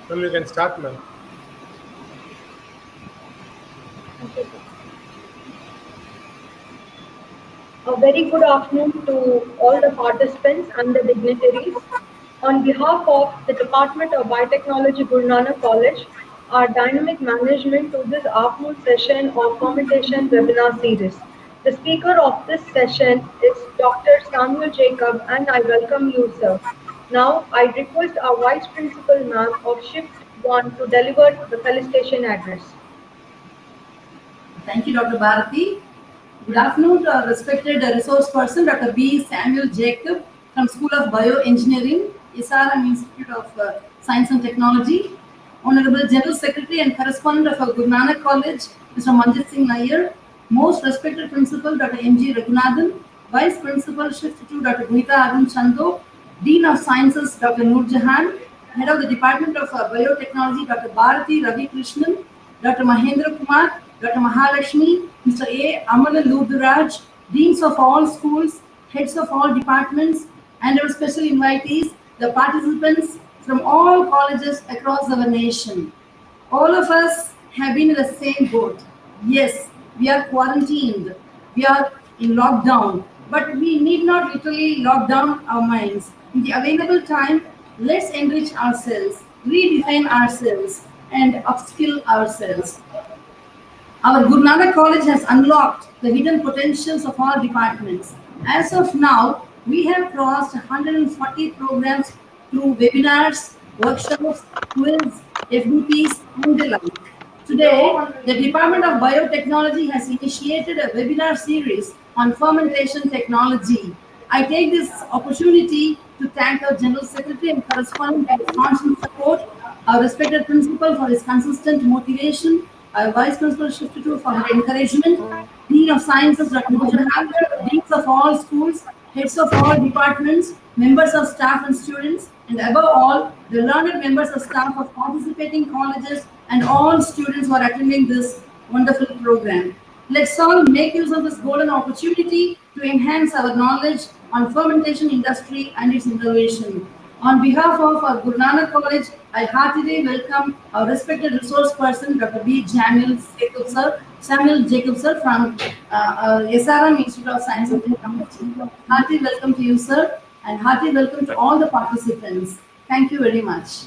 Ma'am, you can start, ma'am. Okay. A very good afternoon to all the participants and the dignitaries. On behalf of the Department of Biotechnology, Guru Nanak College, our dynamic management to this afternoon session of Fermentation webinar series. The speaker of this session is Dr. Samuel Jacob, and I welcome you, sir. Now, I request our Vice Principal, ma'am, of Shift 1 to deliver the felicitation address. Thank you, Dr. Bharati. Good afternoon to our respected resource person, Dr. B. Samuel Jacob from School of Bioengineering, SRM Institute of Science and Technology. Honorable General Secretary and Correspondent of our Guru Nanak College, Mr. Manjit Singh Nair. Most respected Principal, Dr. M.G. Raghunathan. Vice Principal, Shift 2, Dr. Gunita Arun Chando. Dean of Sciences, Dr. Noor Jahan. Head of the Department of Biotechnology, Dr. Bharati Ravi Krishnan. Dr. Mahendra Kumar, Dr. Mahalakshmi, Mr. A. Amalal Deans of all schools, heads of all departments, and our special invitees, the participants from all colleges across our nation. All of us have been in the same boat. Yes, we are quarantined, we are in lockdown, but we need not literally lock down our minds. In the available time, let's enrich ourselves, redefine ourselves, and upskill ourselves. Our Guru Nanak College has unlocked the hidden potentials of all departments. As of now, we have crossed 140 programs through webinars, workshops, quiz, FDPs, and the like. Today, the Department of Biotechnology has initiated a webinar series on fermentation technology. I take this opportunity to thank our General Secretary and Correspondent for his constant support, our respected Principal for his consistent motivation, our Vice Principal Shift 2 for her encouragement, Dean of Sciences, Dr. Mohan, Deans of all schools, heads of all departments, members of staff and students, and above all, the learned members of staff of participating colleges and all students who are attending this wonderful program. Let's all make use of this golden opportunity to enhance our knowledge on fermentation industry and its innovation. On behalf of our Guru Nanak College, I heartily welcome our respected resource person, Dr. B. Samuel Jacob sir from SRM Institute of Science and Technology. Hearty welcome to you, sir, and hearty welcome to all the participants. Thank you very much.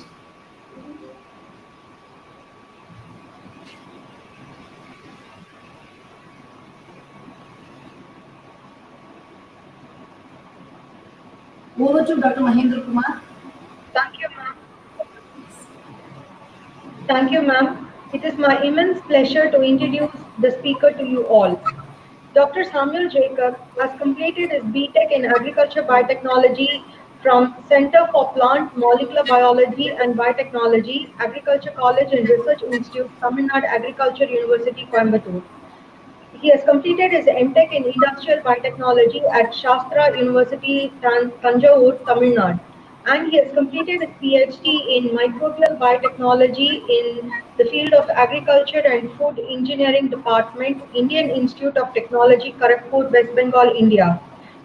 Over to Dr. Mahendra Kumar. Thank you, ma'am. Thank you, ma'am. It is my immense pleasure to introduce the speaker to you all. Dr. Samuel Jacob has completed his BTech in Agriculture Biotechnology from Center for Plant Molecular Biology and Biotechnology, Agriculture College and Research Institute, Tamil Nadu Agriculture University, Coimbatore. He has completed his MTech in Industrial Biotechnology at Shastra University, Tanjore, Tamil Nadu. And he has completed his PhD in Microbial Biotechnology in the field of Agriculture and Food Engineering Department, Indian Institute of Technology, Kharagpur, West Bengal, India.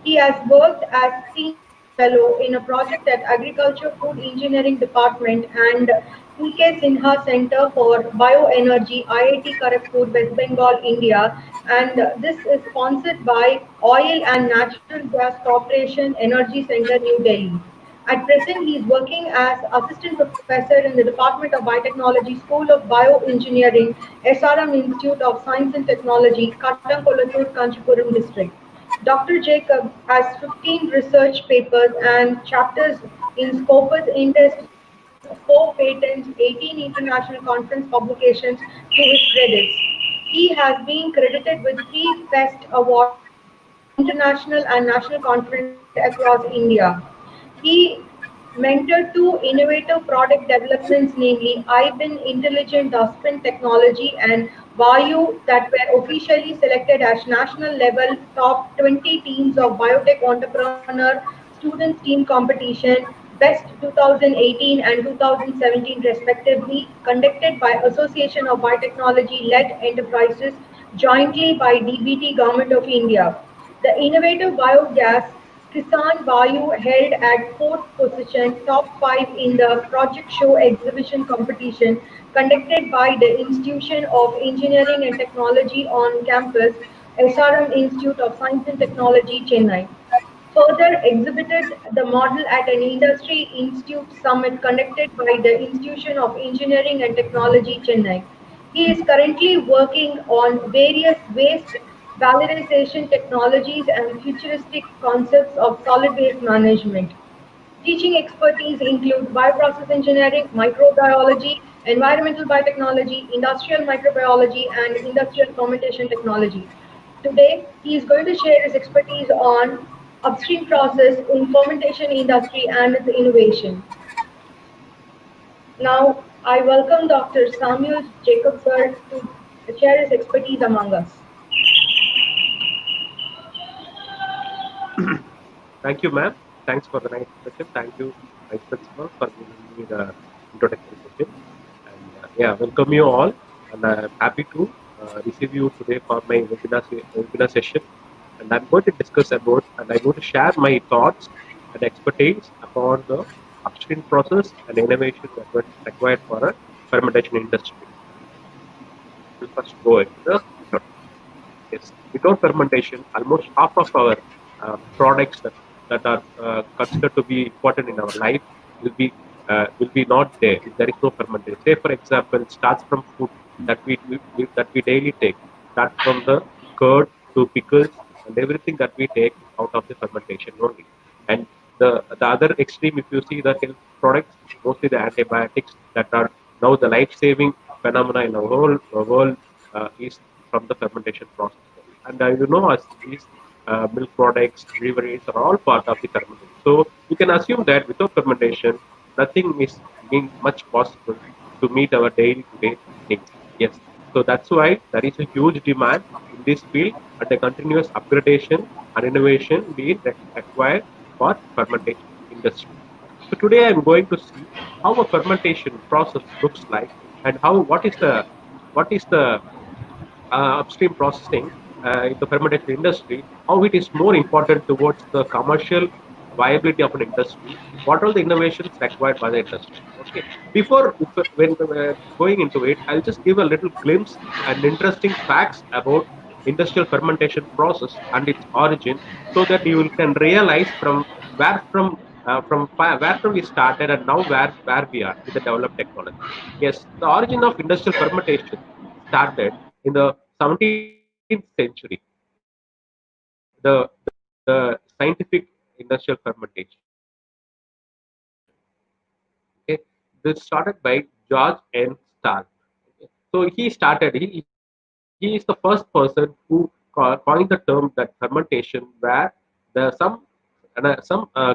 He has worked as Senior Fellow in a project at Agriculture Food Engineering Department and PK Sinha Center for Bioenergy, IIT Kharagpur, West Bengal, India, and this is sponsored by Oil and Natural Gas Corporation Energy Center, New Delhi. At present, he is working as assistant professor in the Department of Biotechnology, School of Bioengineering, SRM Institute of Science and Technology, Kattankulathur, Kanchipuram district. Dr. Jacob has 15 research papers and chapters in Scopus Industries, 4 patents, 18 international conference publications to his credits. He has been credited with 3 FEST awards at international and national conferences across India. He mentored 2 innovative product developments, namely IBIN Intelligent Dustbin Technology and Vayu, that were officially selected as national level top 20 teams of biotech entrepreneur students team competition, Best 2018 and 2017 respectively, conducted by Association of Biotechnology-led enterprises jointly by DBT Government of India. The innovative biogas Kisan Vayu held at fourth position, top five in the Project Show exhibition competition conducted by the Institution of Engineering and Technology on campus, SRM Institute of Science and Technology, Chennai. Further exhibited the model at an industry institute summit conducted by the Institution of Engineering and Technology, Chennai. He is currently working on various waste valorization technologies and futuristic concepts of solid waste management. Teaching expertise include bioprocess engineering, microbiology, environmental biotechnology, industrial microbiology, and industrial fermentation technology. Today, he is going to share his expertise on upstream process in fermentation industry and its innovation. Now, I welcome Dr. Samuel Jacob sir to share his expertise among us. Thank you, ma'am. Thanks for the nice introduction. Thank you, Vice Principal, for giving me the introductory session. And yeah, welcome you all. And I'm happy to receive you today for my webinar session. And I'm going to discuss about, and I'm going to share my thoughts and expertise upon the upstream process and innovation that was required for a fermentation industry. We'll first go into the yes. Without fermentation, almost half of our products that are considered to be important in our life will be not there if there is no fermentation. Say, for example, it starts from food that we daily take. Starts from the curd to pickles and everything that we take out of the fermentation only. And the other extreme, if you see the health products, mostly the antibiotics that are now the life-saving phenomena in our whole world is from the fermentation process. And you know, as these milk products, breweries are all part of the fermentation. So you can assume that without fermentation, nothing is being much possible to meet our day-to-day needs. Yes. So that's why there is a huge demand in this field and a continuous upgradation and innovation being required for fermentation industry. So today I'm going to see how a fermentation process looks like and how what is the upstream processing in the fermentation industry, how it is more important towards the commercial viability of an industry, what are the innovations required by the industry. Okay, before when going into it, I'll just give a little glimpse and interesting facts about industrial fermentation process and its origin, so that you can realize where where from we started and now where we are with the developed technology. Yes, the origin of industrial fermentation started in the 17th century. The scientific industrial fermentation. Okay, this started by George N. Stark. Okay. So he is the first person who coined the term that fermentation, where the some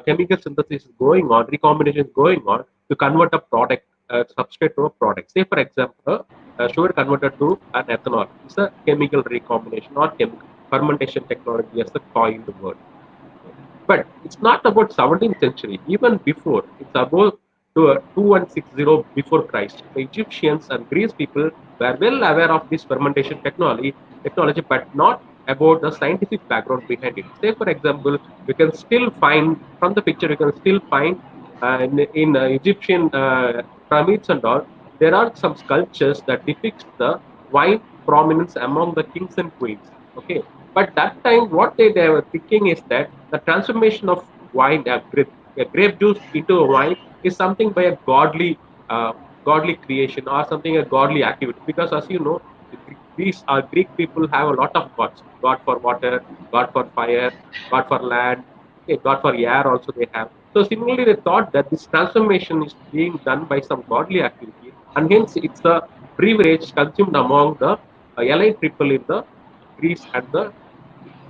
chemical synthesis is going on, recombination is going on to convert a product, substrate to a product. Say, for example, sugar converted to an ethanol is a chemical recombination or chemical fermentation technology as the coined word. But it's not about 17th century, even before. It's about 2160 before Christ. The Egyptians and Greece people were well aware of this fermentation technology, but not about the scientific background behind it. Say, for example, you can still find from the picture, you can still find in Egyptian pyramids and all, there are some sculptures that depicts the wine prominence among the kings and queens. Okay, but that time, what they were thinking is that the transformation of wine, a grape juice into a wine, is something by a uh, godly creation or something a godly activity. Because as you know, Greek people have a lot of gods: God for water, God for fire, God for land, okay, God for air. Also they have. So similarly, they thought that this transformation is being done by some godly activity, and hence it's a beverage consumed among the elite people in the Greece and the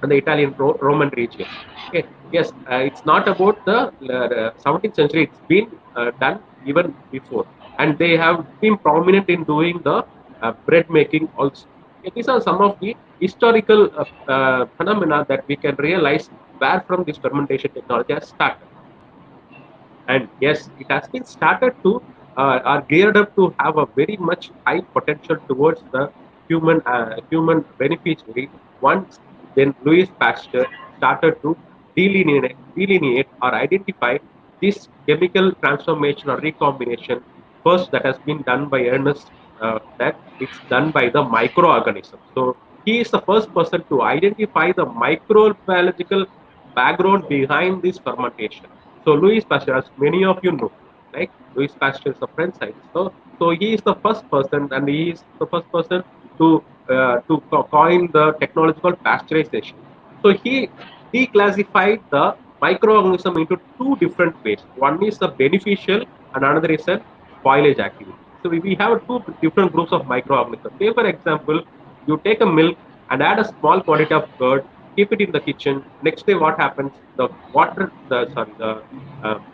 Italian Roman region. Okay, yes, it's not about the 17th century. It's been done even before, and they have been prominent in doing the bread making also. Okay, these are some of the historical phenomena that we can realize where from this fermentation technology has started. And yes, it has been started to are geared up to have a very much high potential towards the human beneficiary once then Louis Pasteur started to delineate or identify this chemical transformation or recombination first that has been done by Ernest, that it's done by the microorganism. So he is the first person to identify the microbiological background behind this fermentation. So Louis Pasteur, as many of you know, like Louis Pasteur is a French scientist. So he is the first person, and he is the first person to coin the technology called pasteurization. So he declassified the microorganism into two different ways. One is the beneficial, and another is a spoilage activity. So we have two different groups of microorganisms. Say, for example, you take a milk and add a small quantity of curd, keep it in the kitchen. Next day, what happens? The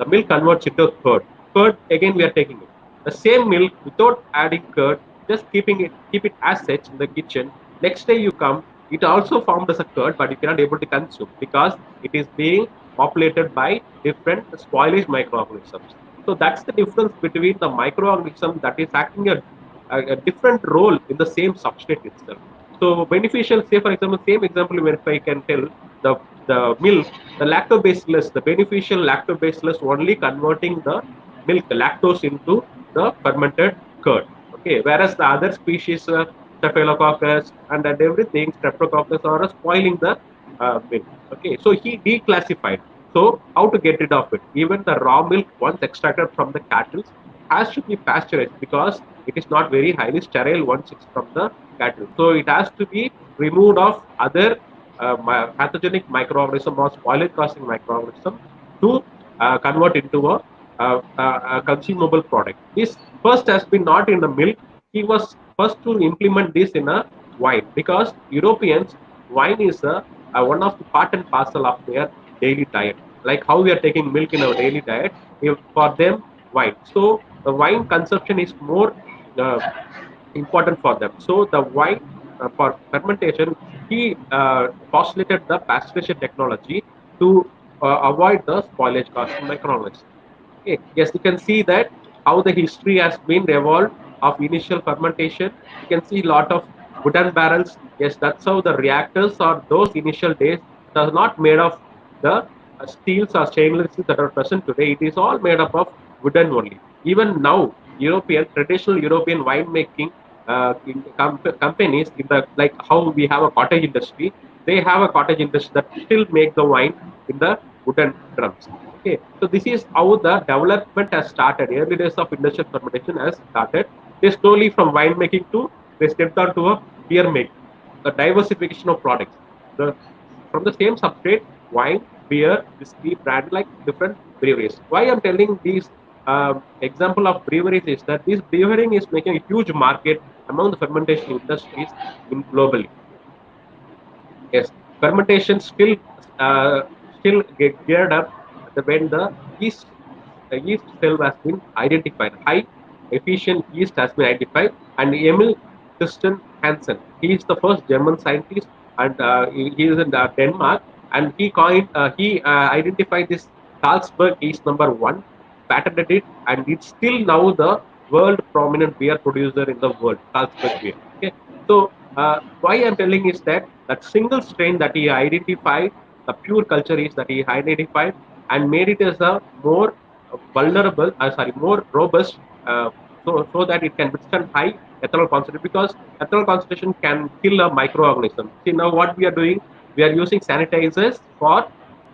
milk converts into curd. Curd again, we are taking it. The same milk without adding curd, just keep it as such in the kitchen. Next day you come, it also formed as a curd, but you cannot able to consume because it is being populated by different spoilage microorganisms. So that's the difference between the microorganism that is acting a different role in the same substrate itself. So beneficial, say for example, same example, if I can tell, the milk, the lactobacillus, the beneficial lactobacillus only converting the milk lactose into the fermented curd. Okay, whereas the other species, Staphylococcus and everything, Streptococcus, are spoiling the milk. Okay, so he declassified. So how to get rid of it? Even the raw milk, once extracted from the cattle, has to be pasteurized because it is not very highly sterile once it's from the cattle. So it has to be removed of other pathogenic microorganism or spoilage causing microorganism to convert into a consumable product. This first has been not in the milk. He was first to implement this in a wine because Europeans, wine is one of the part and parcel of their daily diet. Like how we are taking milk in our daily diet, for them, wine. So the wine consumption is more uh, important for them. So the wine, for fermentation, he postulated the pasteurization technology to avoid the spoilage causing microorganisms. Okay. Yes, you can see that how the history has been evolved of initial fermentation. You can see a lot of wooden barrels. Yes, that's how the reactors or those initial days that are not made of the steels or stainless steels that are present today. It is all made up of wooden only. Even now, traditional European winemaking companies, in the like how we have a cottage industry, they have a cottage industry that still make the wine in the wooden drums. Okay, so this is how the development has started. Early days of industrial fermentation has started. They slowly from winemaking to they stepped on to a beer making. The diversification of products. The from the same substrate, wine, beer, whiskey, brand, like different breweries. Why I'm telling these example of breweries is that this brewing is making a huge market among the fermentation industries in globally. Yes, fermentation still get geared up when the yeast cell has been identified. High efficient yeast has been identified, and Emil Christian Hansen, he is the first German scientist, and he is in Denmark, and he identified this Carlsberg yeast number one, patented it, and it's still now the world prominent beer producer in the world, Carlsberg beer. Okay, so why I'm telling is that that single strain that he identified, the pure culture is that he identified and made it as a more more robust, so that it can withstand high ethanol concentration because ethanol concentration can kill a microorganism. See now what we are doing, we are using sanitizers for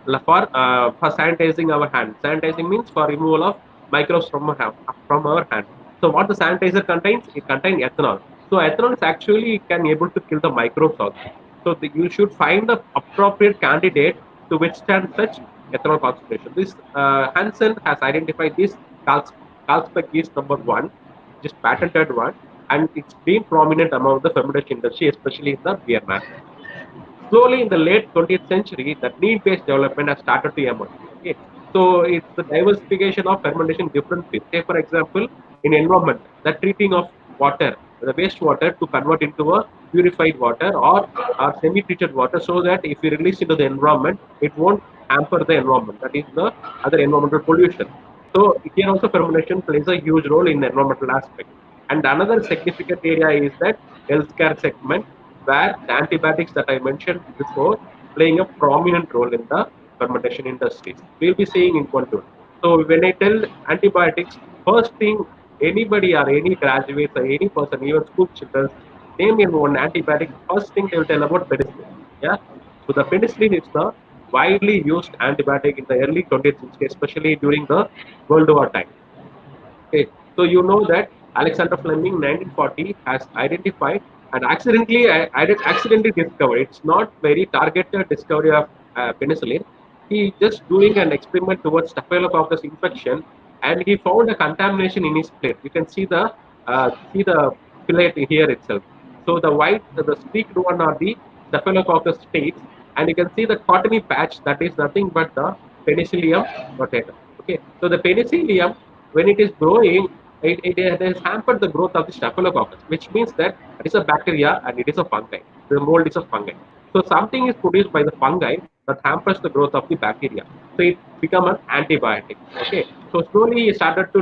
sanitizing our hand. Sanitizing means for removal of microbes from our hand. So what the sanitizer contains? It contains ethanol. So ethanol is actually can able to kill the microbes also. So you should find the appropriate candidate to withstand such ethanol concentration. This Hansen has identified this Carlsberg yeast number one, which is patented one, and it's been prominent among the fermentation industry, especially in the beer manufacturing. Slowly, in the late 20th century, that need-based development has started to emerge. Okay, so it's the diversification of fermentation in different fields. Say, for example, in environment, the treating of water, the wastewater to convert into a purified water or semi-treated water, so that if we release into the environment, it won't hamper the environment. That is the other environmental pollution. So here also fermentation plays a huge role in the environmental aspect. And another significant area is that healthcare segment where the antibiotics that I mentioned before playing a prominent role in the fermentation industries. We'll be seeing in one tool. So when I tell antibiotics, first thing anybody or any graduates or any person, even school children, name in one antibiotic, first thing they will tell about penicillin. Yeah. So the penicillin is the widely used antibiotic in the early 20th century, especially during the World War time. Okay, so you know that Alexander Fleming, 1940, has identified and accidentally discovered. It's not very targeted discovery of penicillin. He just doing an experiment towards Staphylococcus infection, and he found a contamination in his plate. You can see the plate here itself. So the white, the streaked one are the Staphylococcus states, and you can see the cottony patch that is nothing but the Penicillium rotator. Okay, so the Penicillium, when it is growing, it has hampered the growth of the staphylococcus, which means that it is a bacteria and it is a fungi. The mold is a fungi. So something is produced by the fungi that hampers the growth of the bacteria. So it become an antibiotic. Okay. So slowly he started to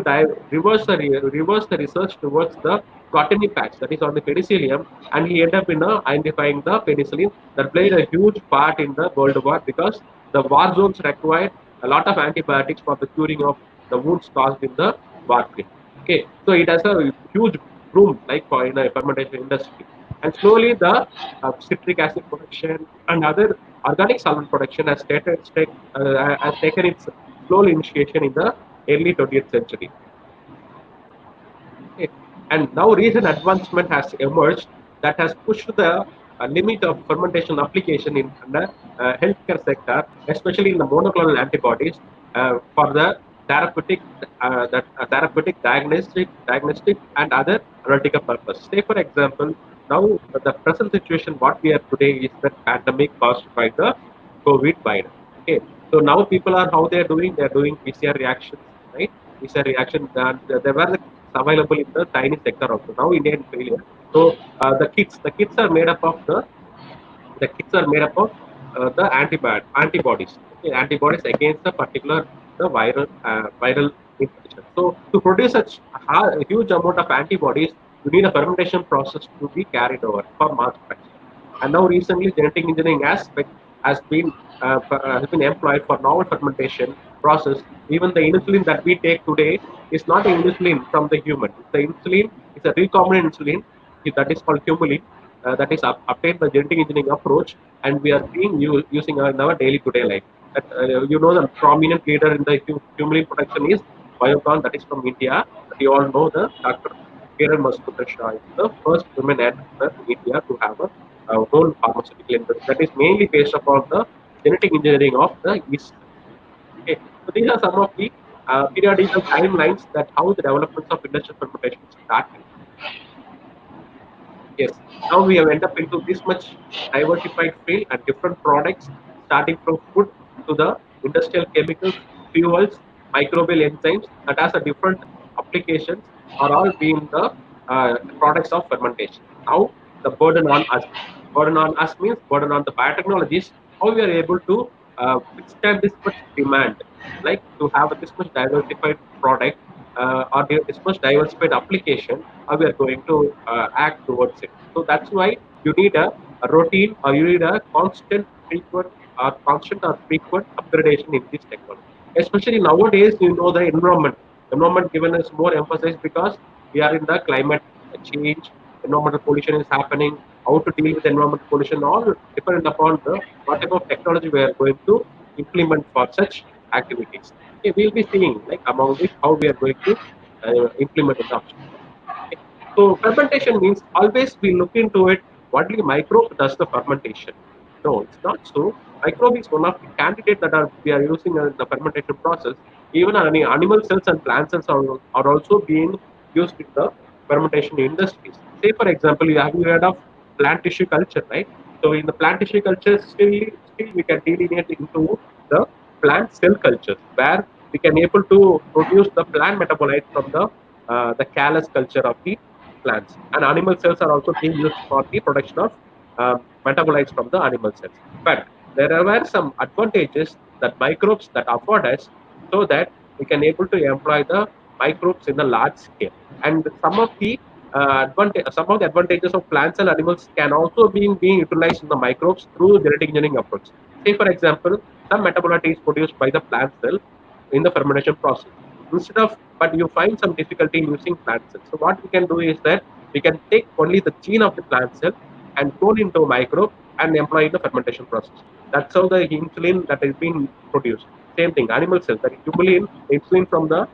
reverse the research towards the cottony patch that is on the penicillium, and he ended up in identifying the penicillin that played a huge part in the World War because the war zones required a lot of antibiotics for the curing of the wounds caused in the warfare. Okay, so it has a huge room like for in a fermentation industry, and slowly the citric acid production and other organic solvent production has taken its slow initiation in the early 20th century. Okay. And now recent advancement has emerged that has pushed the limit of fermentation application in the healthcare sector, especially in the monoclonal antibodies for the therapeutic, diagnostic, and other analytical purpose. Say, for example, now the present situation, what we are today is the pandemic caused by the COVID virus. Okay, so now people are how they are doing. They are doing PCR reactions, right? PCR reaction, and there were available in the Chinese sector also. Now Indian failure. So the kits are made up of the antibodies. Okay, antibodies against the particular the viral infection. So to produce such a huge amount of antibodies, you need a fermentation process to be carried over for mass production. And now recently, genetic engineering aspect has been employed for novel fermentation process. Even the insulin that we take today is not a insulin from the human. The insulin is a recombinant insulin that is called humulin, that is obtained by genetic engineering approach, and we are using in our daily today life. You know, the prominent leader in the humulin production is Biocon, that is from India. But you all know the Dr. Kiran Mazumdar is the first women entrepreneur in India to have a whole pharmaceutical industry that is mainly based upon the genetic engineering of the yeast. Okay, so these are some of the periodical timelines that how the developments of industrial fermentation started. Yes, now we have ended up into this much diversified field and different products, starting from food to the industrial chemicals, fuels, microbial enzymes that has a different applications are all being the products of fermentation. Now the burden on us means burden on the biotechnologies. How we are able to withstand this much demand, like to have this much diversified product or this much diversified application, how we are going to act towards it. So that's why you need a routine, or you need a constant or frequent upgradation in this technology. Especially nowadays, you know the environment. Environment given us more emphasis because we are in the climate change, environmental pollution is happening. How to deal with environmental pollution, all dependent upon the what type of technology we are going to implement for such activities. Okay, we'll be seeing like among this how we are going to implement in the upstream. Okay. So fermentation means always we look into it. What the microbe does the fermentation? No, it's not so. Microbe is one of the candidates that we are using in the fermentation process. Even any animal cells and plant cells are also being used in the fermentation industries. Say for example, you have you heard of plant tissue culture, right? So in the plant tissue culture, still we can delineate into the plant cell cultures where we can able to produce the plant metabolites from the callus culture of the plants. And animal cells are also being used for the production of metabolites from the animal cells. But there were some advantages that microbes that afford us so that we can able to employ the microbes in a large scale. And some of the advantages of plants and animals can also being utilized in the microbes through genetic engineering approach. Say, for example, some metabolite is produced by the plant cell in the fermentation process. Instead of, but you find some difficulty in using plant cells. So what we can do is that we can take only the gene of the plant cell and clone into a microbe and employ in the fermentation process. That's how the insulin that is being produced. Same thing, animal cells, that insulin from the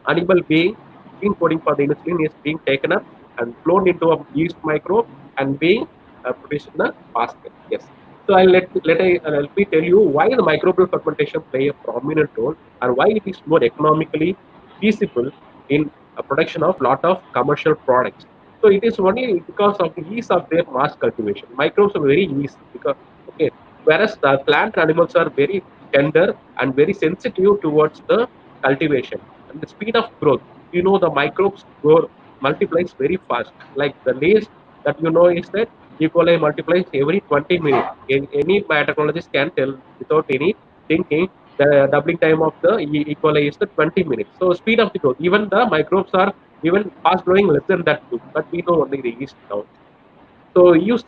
animal being gene coding for the insulin is being taken up and flown into a yeast microbe and being produced in the basket. Yes. So I'll let me tell you why the microbial fermentation play a prominent role and why it is more economically feasible in a production of lot of commercial products. So it is only because of the ease of their mass cultivation. Microbes are very easy because okay, whereas the plant animals are very tender and very sensitive towards the cultivation and the speed of growth. You know the microbes grow multiplies very fast. Like the least that you know is that E. coli multiplies every 20 minutes. Any biotechnologist can tell without any thinking the doubling time of the E. coli is the 20 minutes. So speed of the growth. Even the microbes are even fast growing less than that too. But we know only the yeast now. So use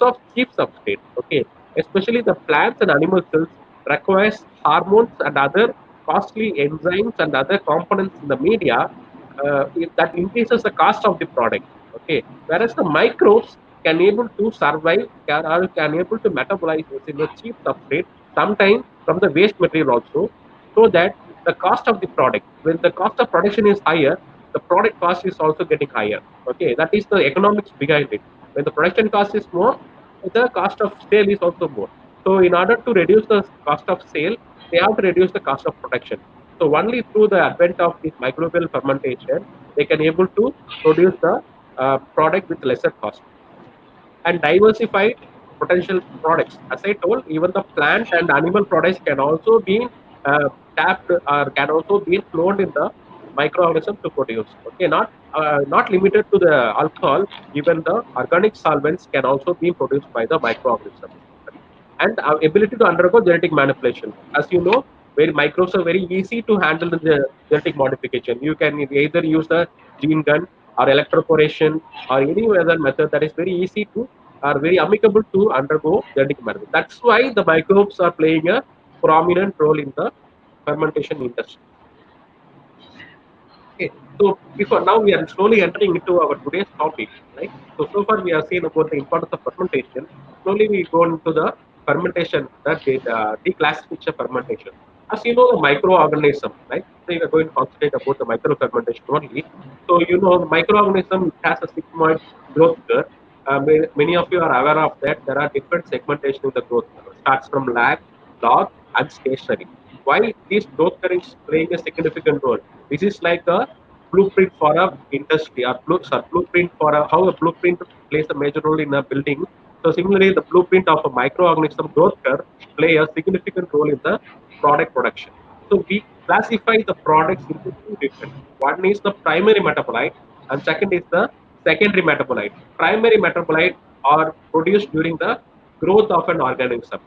of cheap substrate, okay, especially the plants and animal cells requires hormones and other costly enzymes and other components in the media that increases the cost of the product. Okay, whereas the microbes can able to survive can able to metabolize this in a cheap substrate, sometimes from the waste material also, so that the cost of the product, when the cost of production is higher, the product cost is also getting higher. Okay, that is the economics behind it. When the production cost is more, the cost of sale is also more. So in order to reduce the cost of sale, they have to reduce the cost of production. So only through the advent of this microbial fermentation, they can able to produce the product with lesser cost and diversified potential products. As I told, even the plant and animal products can also be tapped or can also be cloned in the microorganism to produce. Okay, not limited to the alcohol. Even the organic solvents can also be produced by the microorganism and our ability to undergo genetic manipulation. As you know, where microbes are very easy to handle the genetic modification. You can either use the gene gun or electroporation or any other method that is very easy to are very amicable to undergo genetic manipulation. That's why the microbes are playing a prominent role in the fermentation industry. Okay, so before now we are slowly entering into our today's topic, right? So far we have seen about the importance of fermentation. Slowly we go into the fermentation, the declassification of fermentation. As you know, the microorganism, right? So we are going to concentrate about the micro fermentation only. So you know, the microorganism has a sigmoid growth curve. Many of you are aware of that. There are different segmentation in the growth curve. It starts from lag, log, and stationary. Why this growth curve is playing a significant role? This is like a blueprint for a industry or blueprint for how a blueprint plays a major role in a building. So similarly, the blueprint of a microorganism growth curve play a significant role in the product production. So we classify the products into two different. One is the primary metabolite and second is the secondary metabolite. Primary metabolite are produced during the growth of an organism.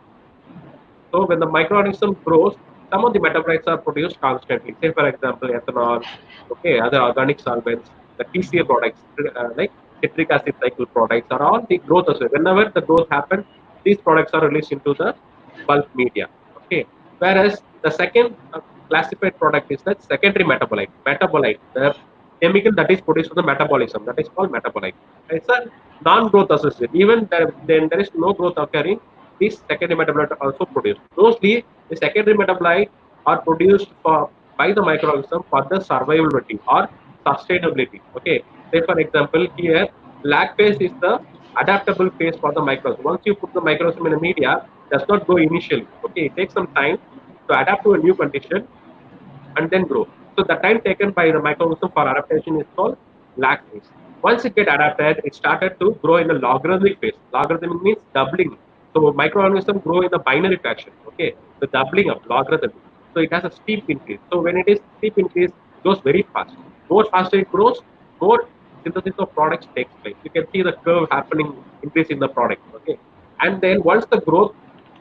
So when the microorganism grows, some of the metabolites are produced constantly. Say for example, ethanol, okay, other organic solvents, the TCA products like citric acid cycle products are all the growth as well. Whenever the growth happens, these products are released into the bulk media. Okay. Whereas the second classified product is the secondary metabolite. Metabolite, the chemical that is produced for the metabolism, that is called metabolite. It's a non-growth associate. Even then there is no growth occurring, these secondary metabolites are also produced. Mostly, the secondary metabolites are produced by the microorganism for the survivability or sustainability. Okay. Say for example, here lag phase is the adaptable phase for the microorganism. Once you put the microorganism in a media, it does not go initially. Okay, it takes some time to adapt to a new condition and then grow. So the time taken by the microorganism for adaptation is called lag phase. Once it get adapted, it started to grow in a logarithmic phase. Logarithmic means doubling. So microorganism grow in a binary fashion. Okay, the doubling of logarithmic. So it has a steep increase. So when it is steep increase, it goes very fast. More faster it grows, more synthesis of products takes place. You can see the curve happening, increase in the product. Okay, and then once the growth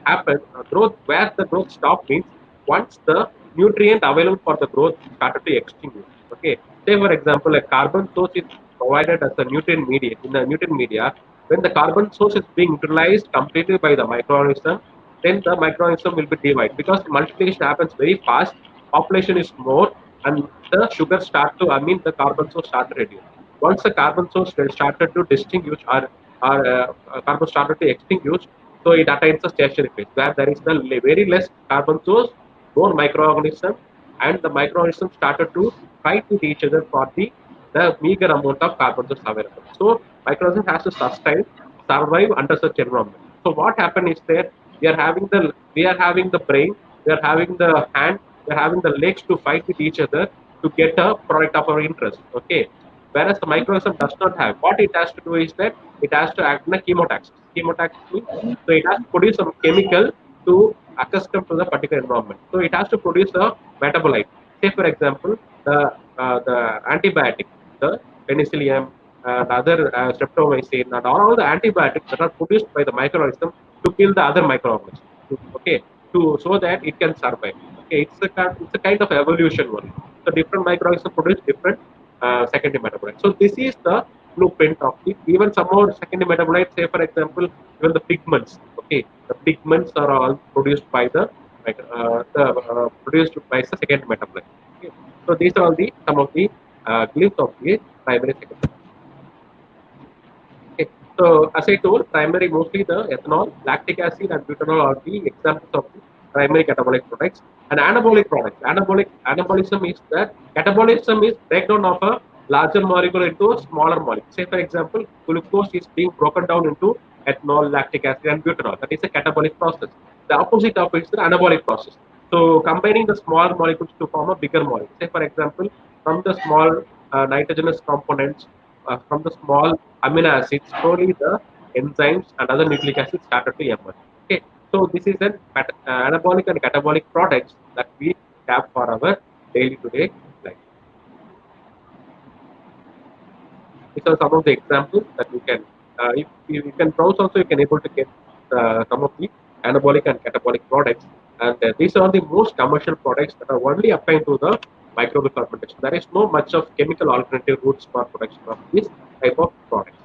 happens, growth where the growth stop means once the nutrient available for the growth started to extinguish. Okay, say for example, a carbon source is provided as a nutrient media in the nutrient media. When the carbon source is being utilized completely by the microorganism, then the microorganism will be divided because multiplication happens very fast. Population is more, and the sugar start to, the carbon source start to reduce. Once the carbon source started to distinguish or carbon started to extinguish, so it attains a stationary phase where there is the very less carbon source, more microorganism, and the microorganisms started to fight with each other for the meager amount of carbon source available. So microorganism has to survive under such environment. So what happened is that we are having the brain, we are having the hand, we are having the legs to fight with each other to get a product of our interest. Okay. Whereas the microorganism does not have. What it has to do is that it has to act in a chemotaxis. Chemotaxis means so it has to produce some chemical to accustom to the particular environment. So it has to produce a metabolite. Say for example, the antibiotic, the penicillium, and other streptomycin, and all the antibiotics that are produced by the microorganism to kill the other microorganism. Okay, to so that it can survive. Okay, it's a kind of evolution only. So different microorganisms produce different secondary metabolites. So this is the blueprint of the even some more secondary metabolites. Say for example, even the pigments. Okay, the pigments are all produced by produced by the secondary metabolite. Okay, so these are all the some of the glyphs of the primary secondary. Okay. So as I told, primary mostly the ethanol, lactic acid, and butanol are the examples of the primary catabolic products. And anabolic products. Anabolism is that catabolism is breakdown of a larger molecule into a smaller molecule. Say for example, glucose is being broken down into ethanol, lactic acid, and butanol. That is a catabolic process. The opposite of it is the anabolic process. So combining the small molecules to form a bigger molecule. Say for example, from the small nitrogenous components, from the small amino acids, slowly the enzymes and other nucleic acids started to emerge. Okay, so this is an anabolic and catabolic products that we have for our daily today life. These are some of the examples that you can, if you can browse also, you can able to get some of the anabolic and catabolic products, and these are the most commercial products that are only applying to the microbial fermentation. There is no much of chemical alternative routes for production of this type of products.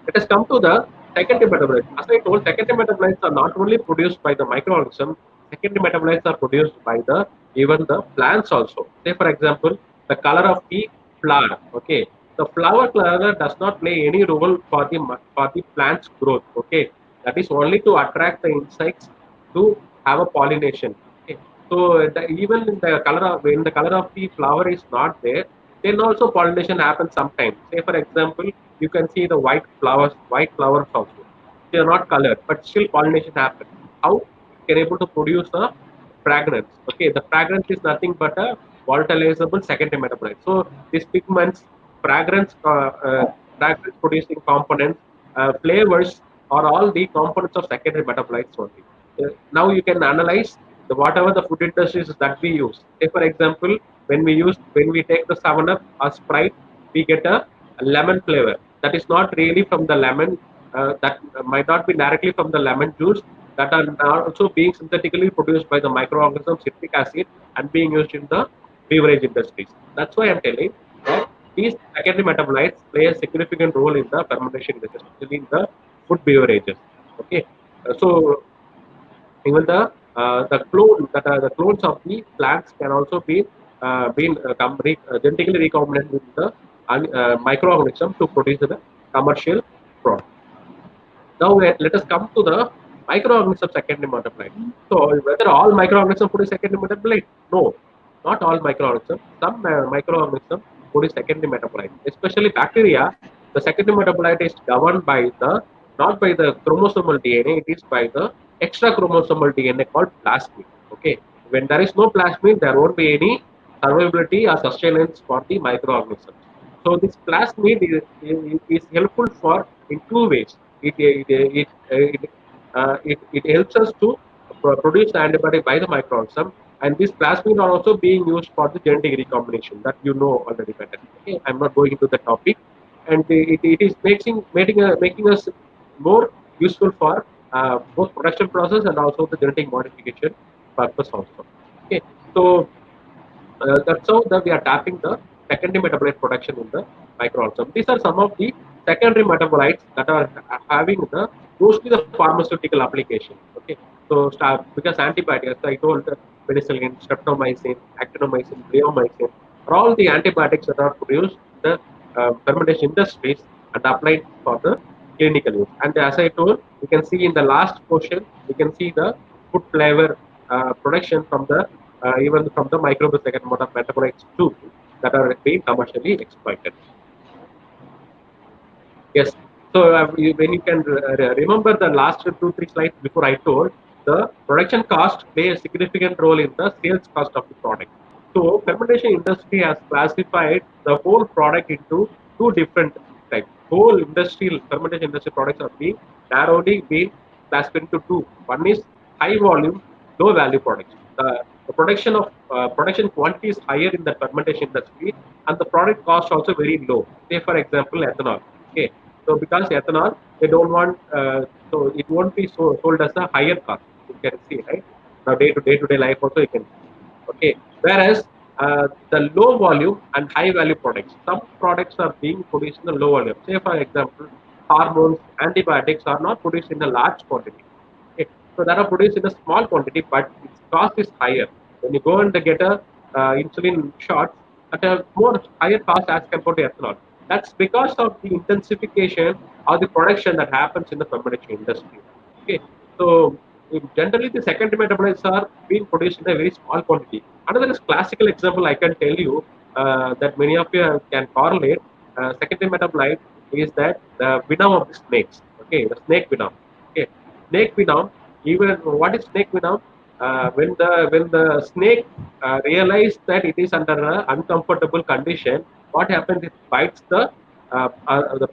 Let us come to the secondary metabolites. As I told, secondary metabolites are not only produced by the microorganism, secondary metabolites are produced by the even the plants also. Say for example, the color of the flower. Okay, the flower color does not play any role for the plant's growth. Okay, that is only to attract the insects to have a pollination. Okay, so even in the color of when the color of the flower is not there, then also pollination happens sometimes. Say for example, you can see the white flowers also. They are not colored, but still pollination happens. How it can able to produce a fragrance? Okay, the fragrance is nothing but a volatilizable secondary metabolite. So these pigments, fragrance, fragrance producing components, flavors are all the components of secondary metabolites only. Now you can analyze the whatever the food industries that we use. Say for example, when we take the 7-Up or Sprite, we get a lemon flavor. That is not really from the lemon. That might not be directly from the lemon juice. That are now also being synthetically produced by the microorganism citric acid and being used in the beverage industries. That's why I'm telling that these secondary metabolites play a significant role in the fermentation industry, especially in the food beverages. Okay, so even the clones of the plants can also be genetically recombinant with the microorganism to produce the commercial product. Now let us come to the microorganism secondary metabolite. So whether all microorganisms produce secondary metabolite? No, not all microorganisms. Some microorganisms produce secondary metabolite, especially bacteria. The secondary metabolite is governed by the not by the chromosomal DNA. It is by the extra chromosomal DNA called plasmid. Okay, when there is no plasmid, there won't be any survivability or sustenance for the microorganisms. So this plasmid is helpful for in two ways. It helps us to produce the antibody by the microorganism, and these plasmids are also being used for the genetic recombination that you know already better. Okay, I'm not going into the topic, and it is making us more useful for both production process and also the genetic modification purpose also. Okay, so that's how that we are tapping the secondary metabolite production in the microorganism. These are some of the secondary metabolites that are having the mostly the pharmaceutical application. Okay, so because antibiotics, I told penicillin, streptomycin, actinomycin, bleomycin are all the antibiotics that are produced in the fermentation industries and applied for the clinical use. And as I told, you can see in the last portion, you can see the food flavor production from the even from the microbial second metabolites too that are being commercially exploited. Yes. So when you can remember the last two, three slides before I told, the production cost play a significant role in the sales cost of the product. So fermentation industry has classified the whole product into two different types. Whole industrial fermentation industry products are being narrowly being classified into two. One is high volume, low value products. The production quantity is higher in the fermentation industry, and the product cost also very low. Say for example, ethanol. Okay, so because ethanol, they don't want, so it won't be sold as a higher cost. You can see, right? Now day to day life also you can see. Okay, whereas the low volume and high value products, some products are being produced in the low volume. Say for example, hormones, antibiotics are not produced in a large quantity. Okay, so that are produced in a small quantity, but its cost is higher. When you go and get a insulin shots at a more higher cost as compared to ethanol. That's because of the intensification or the production that happens in the fermentation industry. Okay, so generally the secondary metabolites are being produced in a very small quantity. Another is classical example I can tell you that many of you can correlate. Secondary metabolite is that the venom of the snakes. Okay, the snake venom. Okay, snake venom. Even what is snake venom? When the snake realizes that it is under an uncomfortable condition, what happens? It bites the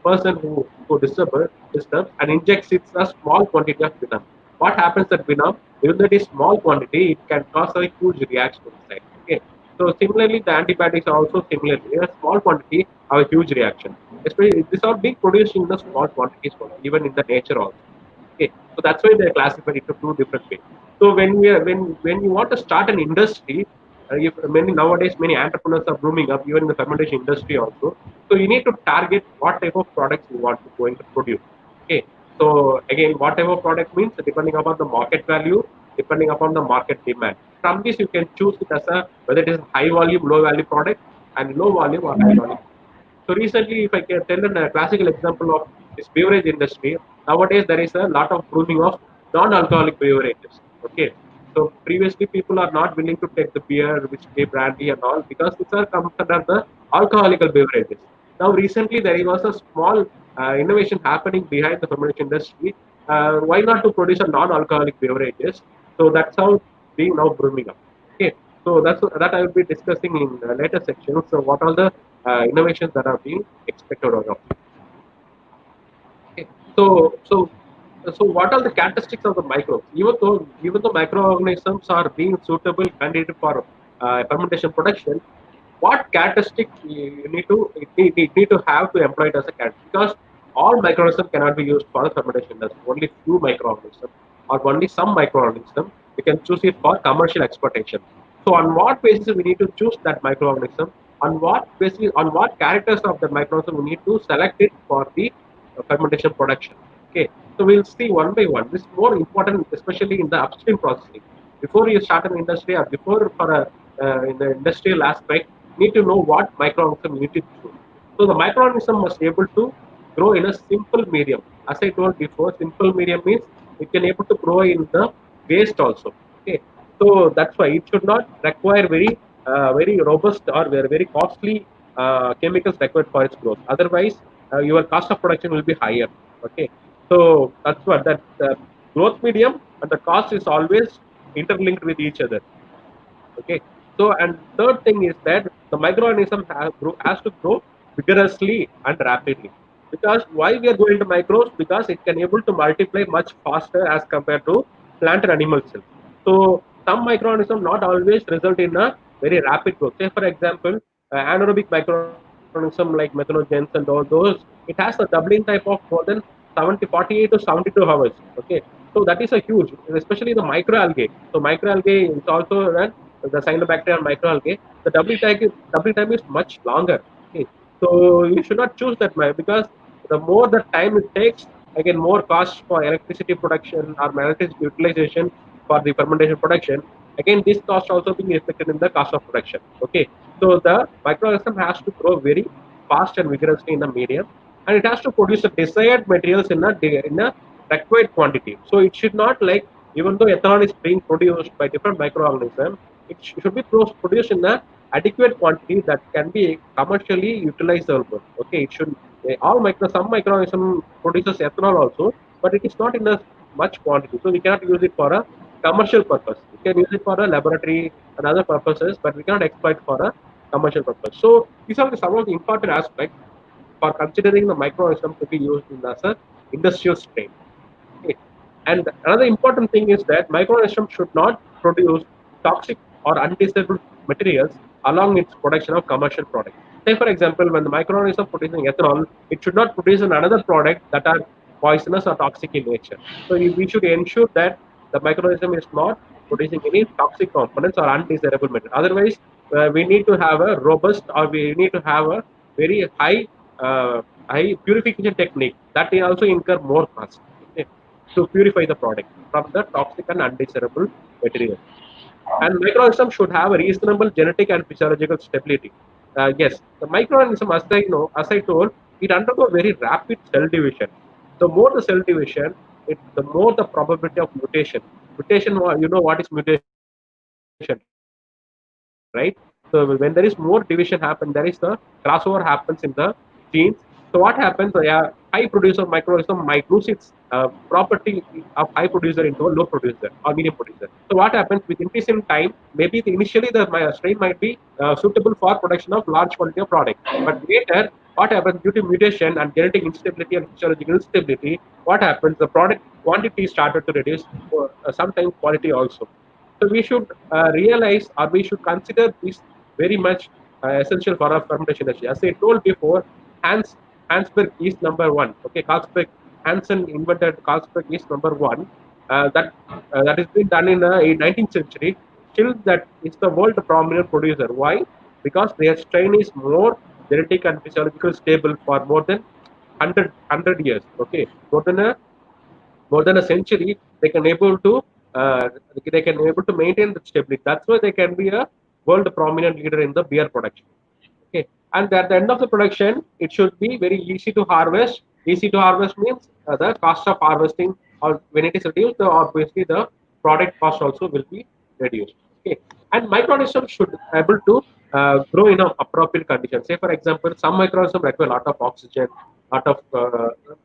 person who disturbs and injects it a small quantity of venom. What happens at venom? Even though it is small quantity, it can cause a huge reaction inside. Okay. So similarly, the antibiotics are also similarly in a small quantity have a huge reaction. Especially these are being produced in the small quantities, even in the nature also. Okay, so that's why they're classified into two different ways. So when you want to start an industry, if many nowadays many entrepreneurs are blooming up, even in the fermentation industry also. So you need to target what type of products you want to going to produce. Okay, so again, what type of product means depending upon the market value, depending upon the market demand. From this, you can choose it as a whether it is high volume, low value product, and low volume or high volume. So recently, if I can tell a classical example of this beverage industry, nowadays there is a lot of brewing of non-alcoholic beverages. Okay, so previously people are not willing to take the beer, whiskey, brandy, and all because these are comes under the alcoholical beverages. Now recently there was a small innovation happening behind the fermentation industry. Why not to produce a non-alcoholic beverages? So that's how being now brewing up. Okay, so that I will be discussing in later sections. So what are the innovations that are being expected out of it? Okay. So what are the characteristics of the microbes? Even though microorganisms are being suitable candidate for fermentation production, what characteristic you need to have to employ it as a character? Because all microorganisms cannot be used for the fermentation industry. Only few microorganisms or only some microorganisms we can choose it for commercial exploitation. So on what basis we need to choose that microorganism? On what basis? On what characters of the microorganism we need to select it for the fermentation production? Okay, so we'll see one by one. This is more important, especially in the upstream processing. Before you start an industry or before for a in the industrial aspect, you need to know what microorganism you need to choose. So the microorganism must be able to grow in a simple medium. As I told before, simple medium means it can able to grow in the waste also. Okay, so that's why it should not require very robust or very costly chemicals required for its growth. Otherwise, your cost of production will be higher. Okay, so that's what that growth medium and the cost is always interlinked with each other. Okay, so and third thing is that the microorganism has to grow vigorously and rapidly. Because why we are going to microbes? Because it can able to multiply much faster as compared to plant and animal cells. So some microorganism not always result in a very rapid growth. Say for example, anaerobic microorganism like methanogens and all those, it has a doubling type of more than 48 to 72 hours. Okay, so that is a huge, especially the microalgae. So microalgae is also run the cyanobacteria and microalgae. The double time is much longer. Okay, so you should not choose that because the more the time it takes, again more cost for electricity production or electricity utilization for the fermentation production. Again, this cost also being reflected in the cost of production. Okay, so the microorganism has to grow very fast and vigorously in the medium, and it has to produce the desired materials in a required quantity. So it should not like, even though ethanol is being produced by different microorganisms, it should be produced in a adequate quantity that can be commercially utilizable. Okay, it should all some microorganism produces ethanol also, but it is not in a much quantity, so we cannot use it for a commercial purpose. We can use it for a laboratory and other purposes, but we cannot exploit for a commercial purpose. So these are some of the important aspects for considering the microorganism to be used in as a industrial strain. Okay. And another important thing is that microorganisms should not produce toxic or undesirable materials along its production of commercial products. Say, for example, when the microorganism producing ethanol, it should not produce another product that are poisonous or toxic in nature. So we should ensure that the microorganism is not producing any toxic components or undesirable material. Otherwise, we need to have a robust, or we need to have a very uh, high purification technique that will also incur more cost. Okay, to purify the product from the toxic and undesirable material. And microorganisms should have a reasonable genetic and physiological stability. Yes, the microorganism, as I told, it undergo very rapid cell division. The more the cell division, the more the probability of mutation. Mutation, you know what is mutation, right? So when there is more division happen, there is the crossover happens in the genes. So what happens? High producer microorganism might lose its property of high producer into a low producer or medium producer. So what happens with increase in time? Maybe initially the strain might be suitable for production of large quantity of product, but later what happens due to mutation and genetic instability and physiological instability? What happens? The product quantity started to reduce, sometimes quality also. So we should realize, or we should consider this very much essential for our fermentation industry. As I told before, Hans Hansberg is number one. Okay, Carlsberg Hansen invented Carlsberg is number one. That has been done in 19th century. Still, that is the world prominent producer. Why? Because their strain is more genetic and physiological stable for more than 100 years. Okay, more than a century, they can able to uh, maintain the stability. That's why they can be a world prominent leader in the beer production. Okay, and at the end of the production, it should be very easy to harvest. Easy to harvest means the cost of harvesting, or when it is reduced, obviously the product cost also will be reduced. Okay, and microorganisms should able to grow in a appropriate conditions. Say, for example, some microorganisms require a lot of oxygen, lot of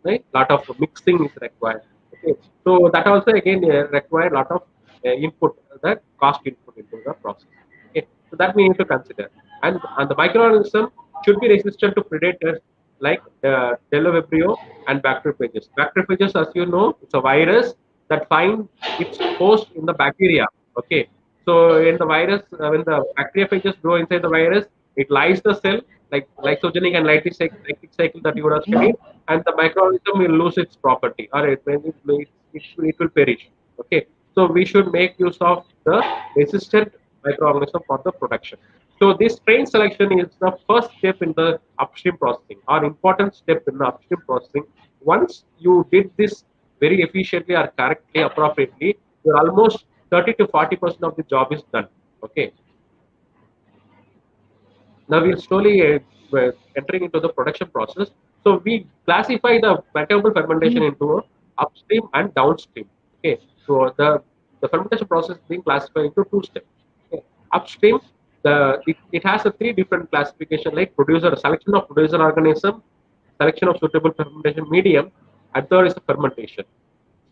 right, lot of mixing is required. Okay, so that also again require a lot of input, the cost input into the process. Okay, so that we need to consider. And the microorganism should be resistant to predators like Delovibrio and bacteriophages. Bacteriophages, as you know, it's a virus that finds its host in the bacteria. Okay, so in the virus, when the bacteriophages grow inside the virus, it lyses the cell like lysogenic and lytic cycle that you would have studied, and the microorganism will lose its property, or it will perish. Okay, so we should make use of the resistant microorganism for the production. So this strain selection is the first step in the upstream processing, or important step in the upstream processing. Once you did this very efficiently or correctly, appropriately, you're almost 30 to 40% of the job is done. Okay. Now we'll slowly entering into the production process. So we classify the metabolic fermentation into upstream and downstream. Okay, so the fermentation process is being classified into two steps. Okay. Upstream, it has a three different classification, like producer selection of producer organism, selection of suitable fermentation medium, and third is the fermentation.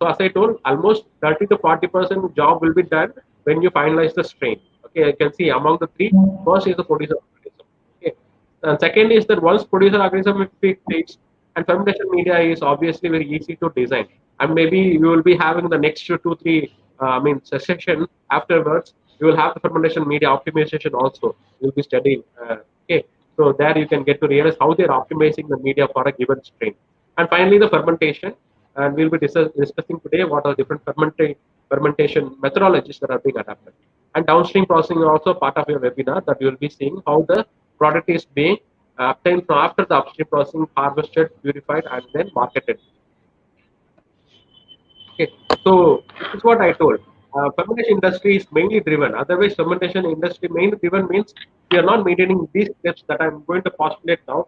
So as I told, almost 30 to 40% job will be done when you finalize the strain. Okay, you can see among the three, first is the producer organism. Okay, and second is that once producer organism is fixed, and fermentation media is obviously very easy to design. And maybe you will be having the next two, three, session afterwards. You will have the fermentation media optimization also. You'll be studying. Okay, so there you can get to realize how they're optimizing the media for a given strain. And finally, the fermentation, and we'll be discussing today what are different fermentation methodologies that are being adapted. And downstream processing is also part of your webinar, that you will be seeing how the product is being obtained from after the upstream processing, harvested, purified, and then marketed. So this is what I told. Fermentation industry is mainly driven. Otherwise, fermentation industry mainly driven means we are not maintaining these steps that I'm going to postulate now.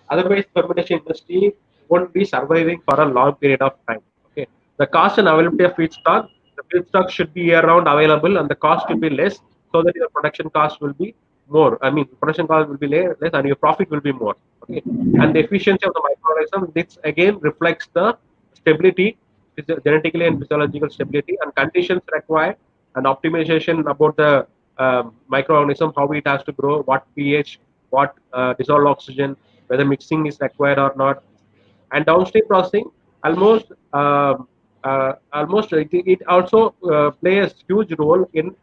Otherwise, fermentation industry won't be surviving for a long period of time. Okay, the cost and availability of feedstock. The feedstock should be year-round available, and the cost will be less, so that your production cost will be more. I mean, production cost will be less, and your profit will be more. Okay, and the efficiency of the microorganism. This again reflects the stability, genetically and physiological stability, and conditions required, and optimization about the microorganism, how it has to grow, what pH, what dissolved oxygen, whether mixing is required or not. And downstream processing almost it also plays huge role in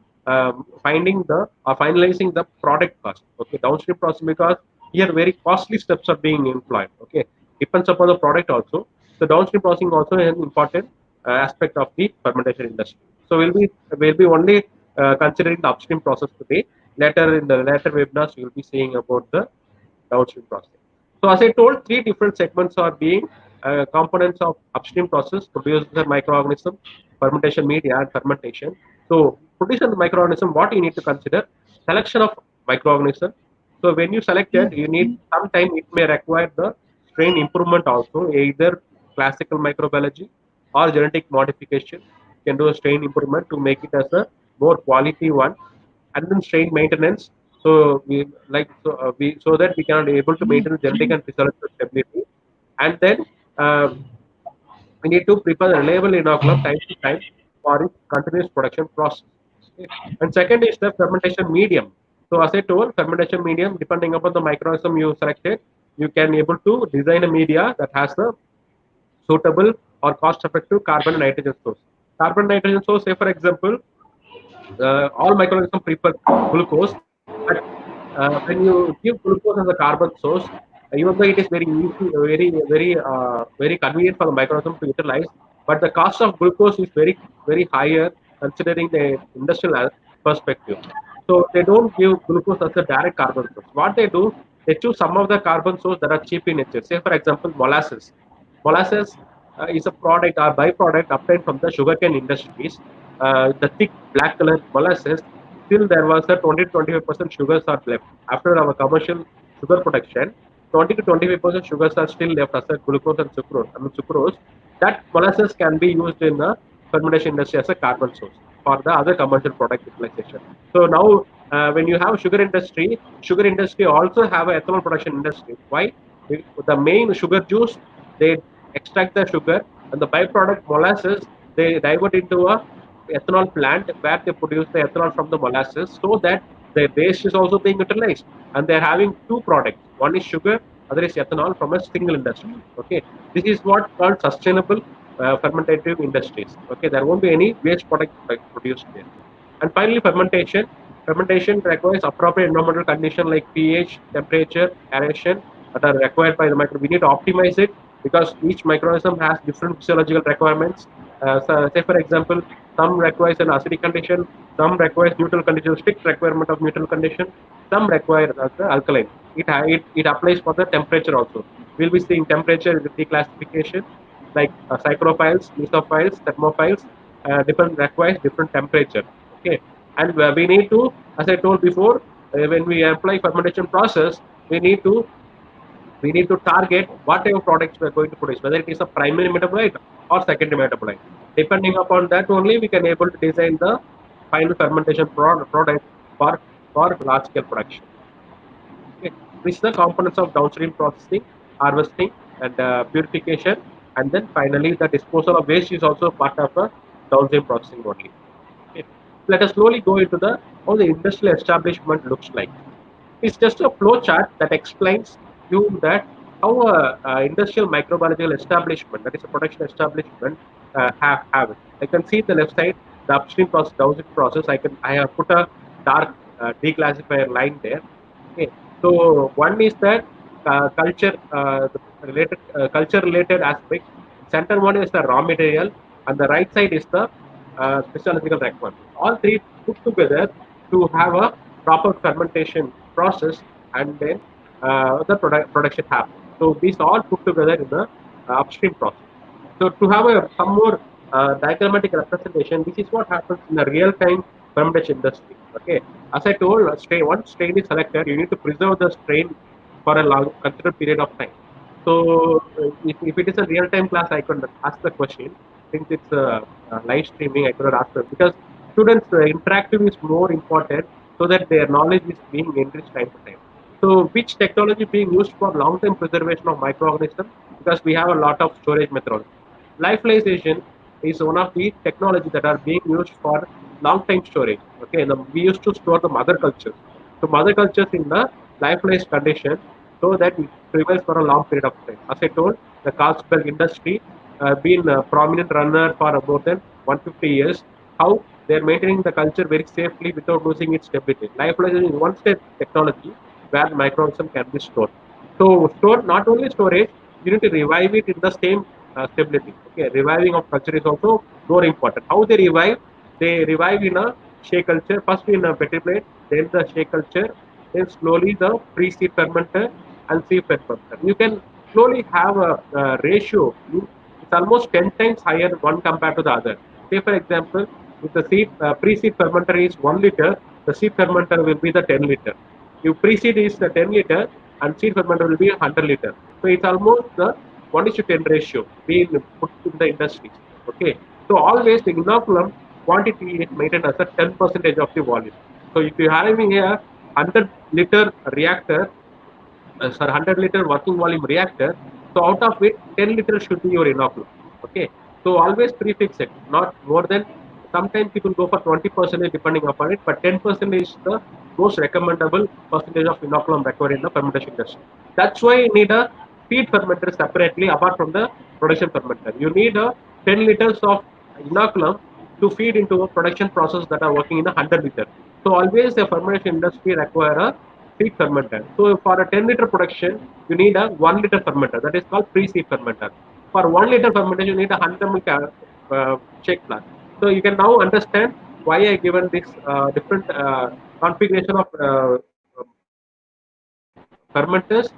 finding the or finalizing the product cost. Okay, downstream processing, because here very costly steps are being employed. Okay, depends upon the product also. So downstream processing also is an important aspect of the fermentation industry. So we'll be only considering the upstream process today. Later in the later webinars, we will be seeing about the downstream processing. So as I told, three different segments are being components of upstream process: produce the microorganism, fermentation media, and fermentation. So produce the microorganism, what you need to consider: selection of microorganism. So when you select it, you need sometime it may require the strain improvement also, either classical microbiology or genetic modification. You can do a strain improvement to make it as a more quality one, and then strain maintenance. So so that we can be able to maintain genetic and physiological stability, and then we need to prepare the reliable inoculum time to time for its continuous production process. Okay. And second is the fermentation medium. So as I told, fermentation medium, depending upon the microorganism you selected, you can able to design a media that has the suitable or cost-effective carbon and nitrogen source. Carbon and nitrogen source, say for example, all microorganisms prefer glucose, but when you give glucose as a carbon source, even though it is very easy, very convenient for the microorganism to utilize, but the cost of glucose is very higher considering the industrial perspective. So they don't give glucose as a direct carbon source. What they do, they choose some of the carbon source that are cheap in nature. Say for example, molasses. Molasses is a product or byproduct obtained from the sugarcane industries. The thick black colored molasses, still there was a 20 to 25% sugars are left. After our commercial sugar production, 20 to 25% sugars are still left as a glucose and sucrose. I mean sucrose. That molasses can be used in the fermentation industry as a carbon source for the other commercial product utilization. So now, when you have sugar industry also have an ethanol production industry. Why? The main sugar juice, they extract the sugar, and the byproduct molasses they divert into a ethanol plant where they produce the ethanol from the molasses, so that the waste is also being utilized, and they're having two products: one is sugar, other is ethanol from a single industry. Okay, this is what called sustainable fermentative industries. Okay, there won't be any waste product produced there. And finally, fermentation requires appropriate environmental condition like pH, temperature, aeration that are required by the micro. We need to optimize it, because each microorganism has different physiological requirements. So say for example, some requires an acidic condition, some requires neutral condition, strict requirement of neutral condition, some require the alkaline. It applies for the temperature also. We'll be seeing temperature declassification like psychrophiles, mesophiles, thermophiles, different requires different temperature. Okay, and we need to, as I told before, when we apply fermentation process, we need to we need to target whatever products we are going to produce, whether it is a primary metabolite or secondary metabolite. Depending upon that only, we can able to design the final fermentation product for large scale production. Okay. Which is the components of downstream processing, harvesting, and purification, and then finally the disposal of waste is also part of the downstream processing only. Okay. Let us slowly go into the how the industrial establishment looks like. It's just a flow chart that explains you that how a industrial microbiological establishment, that is a production establishment, have it. I can see the left side, the upstream process, downstream process. I have put a dark declassifier line there. Okay. So one is that the related culture related aspect. Center one is the raw material, and the right side is the physiological requirement. All three put together to have a proper fermentation process, and then the production happens. So these all put together in the upstream process. So to have some more diagrammatic representation. This is what happens in the real-time fermentation industry. Okay, as I told, once strain is selected, you need to preserve the strain for a long, considered period of time. So, if it is a real-time class, I could ask the question. Since it's live streaming, I could not ask them because students' interactive is more important so that their knowledge is being enriched time to time. So, which technology being used for long-term preservation of microorganisms? Because we have a lot of storage methodology. Lyophilization is one of the technologies that are being used for long-time storage. Okay, we used to store the mother cultures. So, mother cultures in the lyophilized condition so that it prevails for a long period of time. As I told, the Carlsberg industry been a prominent runner for more than 150 years. How they're maintaining the culture very safely without losing its stability. Lyophilization is one step technology where microorganism can be stored. So store not only storage, you need to revive it in the same stability. Okay, reviving of culture is also more important. How they revive? They revive in a shea culture, first in a petri plate, then the shea culture, then slowly the pre-seed fermenter and seed fermenter. You can slowly have a ratio. It's almost 10 times higher one compared to the other. Say for example, if the pre-seed fermenter is 1 liter, the seed fermenter will be the 10 liter. If pre-seed is the 10 liter and seed fermenter will be 100 liter. So it's almost the 1:10 ratio being put in the industries. Okay. So always the inoculum quantity is maintained as a 10 percentage of the volume. So if you're having a 100-liter reactor, sorry, 100-liter working volume reactor, so out of it, 10 liters should be your inoculum. Okay. So always prefix it, not more than, sometimes people go for 20% depending upon it, but 10% is the most recommendable percentage of inoculum required in the fermentation industry. That's why you need a feed fermenter separately apart from the production fermenter. You need a 10 liters of inoculum to feed into a production process that are working in a 100 liter. So always the fermentation industry require a feed fermenter. So for a 10-liter production, you need a 1 liter fermenter. That is called pre-seed fermenter. For 1 liter fermentation, you need a 100 ml shake flask. So you can now understand why I given this different configuration of fermenters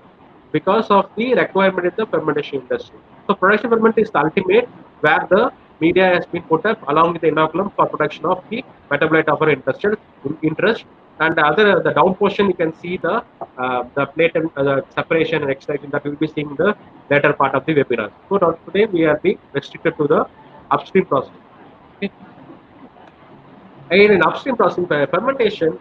because of the requirement in the fermentation industry. So production ferment is the ultimate where the media has been put up along with the inoculum for production of the metabolite of our interest. And the other, the down portion, you can see the plate and separation and extraction that we'll be seeing in the later part of the webinar. So today we are being restricted to the upstream process. Okay. And in upstream processing, fermentation,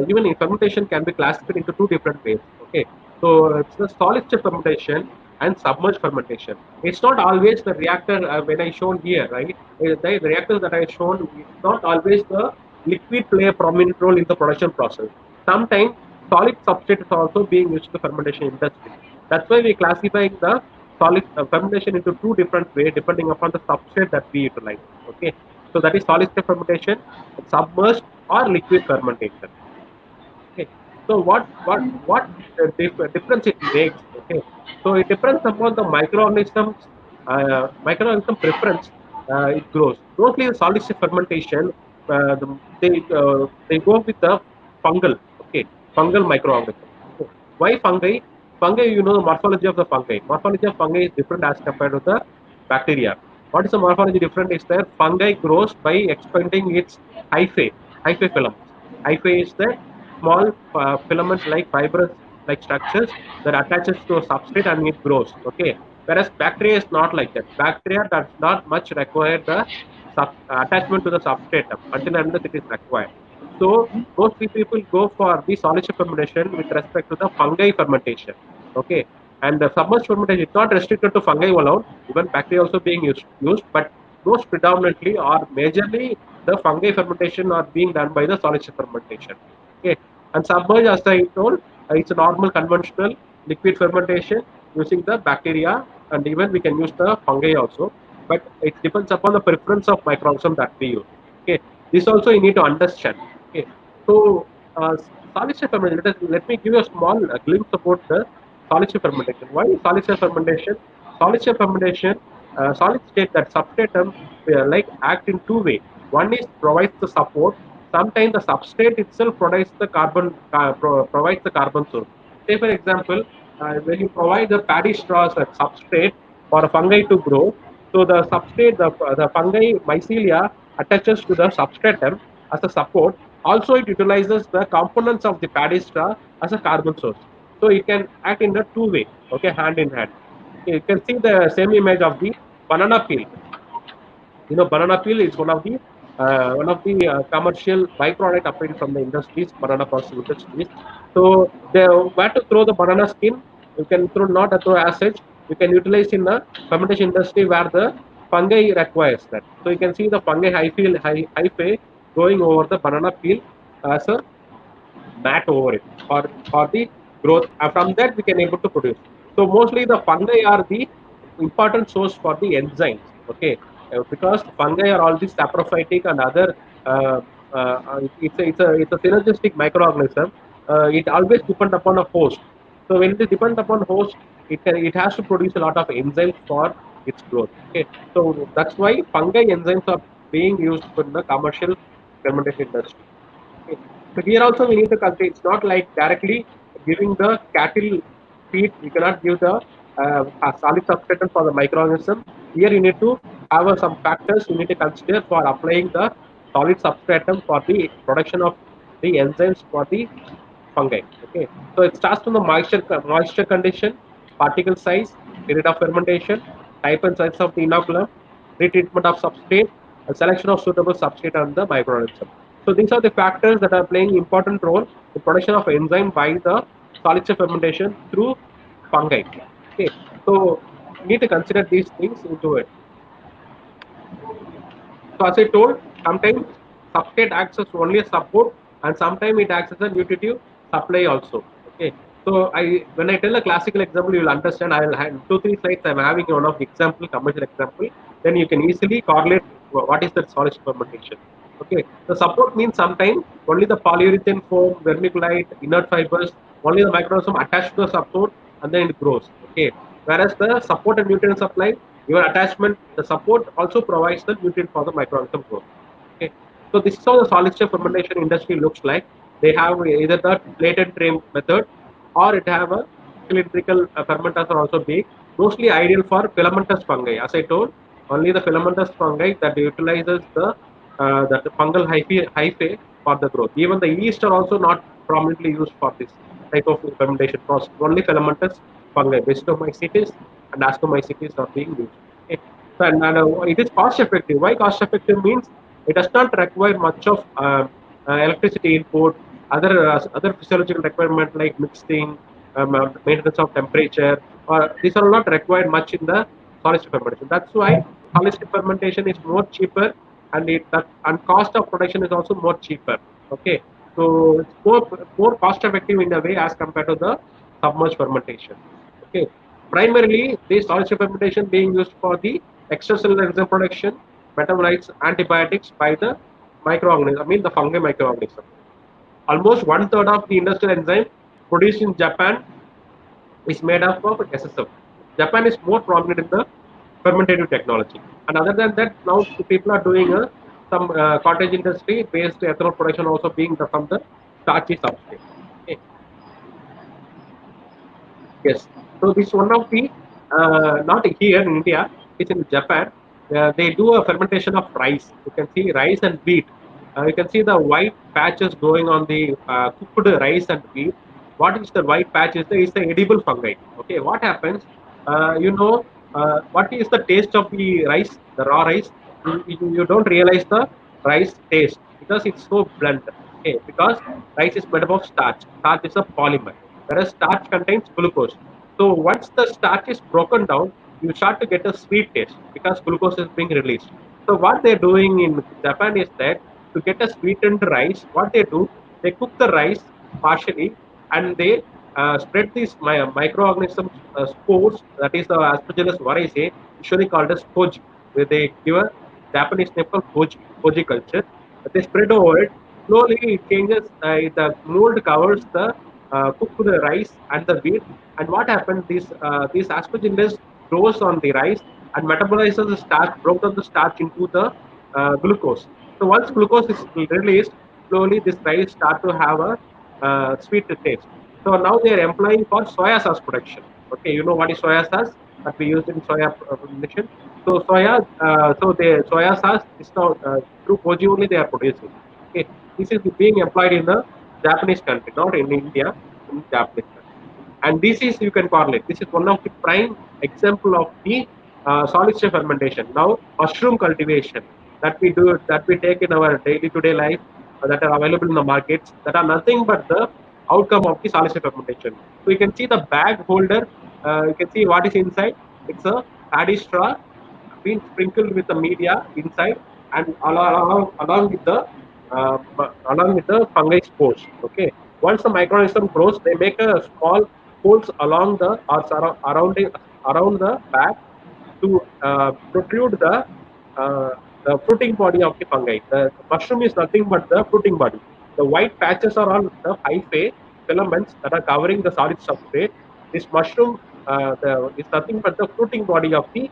even in fermentation can be classified into two different ways. Okay, so it's the solid state fermentation and submerged fermentation. It's not always the reactor when I shown here, right? The reactors that I shown, it's not always the liquid play a prominent role in the production process. Sometimes solid substrate is also being used in the fermentation industry. That's why we classifying the solid fermentation into two different ways depending upon the substrate that we utilize. Okay, so that is solid state fermentation, submerged or liquid fermentation. Okay. So what difference it makes? Okay. So it depends upon the microorganism preference. It grows. Mostly the solid state fermentation. They go with the fungal. Okay, fungal microorganism. Okay. Why fungi? Fungi, you know the morphology of the fungi. Morphology of fungi is different as compared to the bacteria. What is the morphology different is that fungi grows by expanding its hyphae filaments. Hyphae is the small filaments like fibrous like structures that attaches to a substrate and it grows. Okay. Whereas bacteria is not like that. Bacteria does not much require the attachment to the substrate until unless it is required. So mostly people go for the solid state fermentation with respect to the fungi fermentation. Okay. And the submerged fermentation is not restricted to fungi alone, even bacteria also being used, but most predominantly or majorly the fungi fermentation are being done by the solid state fermentation. Okay. And submerged, as I told, it's a normal conventional liquid fermentation using the bacteria, and even we can use the fungi also. But it depends upon the preference of microorganism that we use. Okay. This also you need to understand. Okay. So solid state fermentation. Let me give you a small glimpse about the solid state fermentation. Why solid state fermentation? Solid state fermentation, solid state that substratum like act in two ways. One is provides the support. Sometimes the substrate itself provides the carbon source. Say for example, when you provide the paddy straws as substrate for a fungi to grow, So the substrate, the fungi mycelia attaches to the substratum as a support. Also, it utilizes the components of the paddy straw as a carbon source. So it can act in a two-way, okay, hand in hand. You can see the same image of the banana peel. Banana peel is one of the commercial byproduct obtained from the industries, banana processing industries. So they where to throw the banana skin, you can throw not throw as such. You can utilize in the fermentation industry where the fungi requires that. So you can see the fungi hyphae going over the banana peel as a mat over it for the growth. From that we can able to produce. So mostly the fungi are the important source for the enzymes. Okay, because fungi are all these saprophytic and other. It's a synergistic microorganism. It always depend upon a host. So when it depend upon host, it has to produce a lot of enzymes for its growth. Okay, so that's why fungi enzymes are being used in the commercial fermentation industry. Okay. So here also we need to consider it's not like directly giving the cattle feed. We cannot give the a solid substratum for the microorganism. Here you need to have some factors you need to consider for applying the solid substratum for the production of the enzymes for the fungi. Okay, so it starts from the moisture condition, particle size, period of fermentation, type and size of the inoculum, retreatment of substrate, and selection of suitable substrate and the microorganism. So these are the factors that are playing important role in production of enzyme by the solid state fermentation through fungi. Okay, so you need to consider these things into it. So as I told, sometimes substrate acts as only a support, and sometimes it acts as a nutritive supply also. Okay. So when I tell a classical example, you will understand. I will have 2 3 slides. I'm having one of the example, commercial example. Then you can easily correlate what is that solid fermentation. Okay. The support means sometimes only the polyurethane foam, vermiculite, inert fibers, only the microorganism attached to the support, and then it grows. Okay. Whereas the support and nutrient supply, your attachment, the support also provides the nutrient for the microorganism growth. Okay. So this is how the solid state fermentation industry looks like. They have either the plate and tray method, or it have a cylindrical fermenters are also big. Mostly ideal for filamentous fungi. As I told, only the filamentous fungi that utilizes the fungal hyphae for the growth. Even the yeast are also not prominently used for this type of fermentation process. Only filamentous fungi, Basitomycetes and Ascomycetes are being used. Okay. So, it is cost effective. Why cost effective means it does not require much of electricity input, other physiological requirement like mixing, maintenance of temperature, or these are not required much in the solid state fermentation. That's why solid state fermentation is more cheaper, and and cost of production is also more cheaper. Okay, so it's more cost effective in a way as compared to the submerged fermentation. Okay, primarily this solid state fermentation being used for the extracellular enzyme production, metabolites, antibiotics by the microorganism. I mean the fungi microorganism. Almost one third of the industrial enzyme produced in Japan is made up of SSF. Japan is more prominent in the fermentative technology. And other than that, now people are doing some cottage industry based ethanol production also being from the starchy substrate. Okay. Yes. So this is one of the not here in India, it's in Japan. They do a fermentation of rice. You can see rice and wheat. You can see the white patches growing on the cooked rice and wheat. What is the white patch? Is the edible fungi. Okay. What happens? What is the taste of the rice, the raw rice? You don't realize the rice taste because it's so blunt. Okay. Because rice is made up of starch. Starch is a polymer, whereas starch contains glucose. So once the starch is broken down, you start to get a sweet taste because glucose is being released. So what they're doing in Japan is that to get a sweetened rice, what they do, they cook the rice partially and they spread these microorganisms spores, that is the Aspergillus varicae, usually called as koji, where they give a Japanese name called koji culture. They spread over it. Slowly it changes, the mold covers the cooked rice and the wheat. And what happened? These aspergillus grows on the rice and metabolizes the starch, broke down the starch into the glucose. So once glucose is released, slowly this rice start to have a sweet taste. So now they are employing for soya sauce production. Okay, you know what is soya sauce that we use in soya production? So soya, so the soya sauce is now through Koji only they are producing. Okay, this is being employed in the Japanese country, not in India, in Japanese country. And this is you can correlate. This is one of the prime example of the solid state fermentation. Now mushroom cultivation that we do, that we take in our daily to day life, that are available in the markets, that are nothing but the outcome of the solid state fermentation. So you can see the bag holder. You can see what is inside. It's a paddy straw been sprinkled with the media inside, and along with the fungi spores. Okay, once the microorganism grows, they make a small holes along the or around the bag to protrude uh, the fruiting body of the fungi. The mushroom is nothing but the fruiting body. The white patches are all the hyphae filaments that are covering the solid substrate. This mushroom is nothing but the fruiting body of the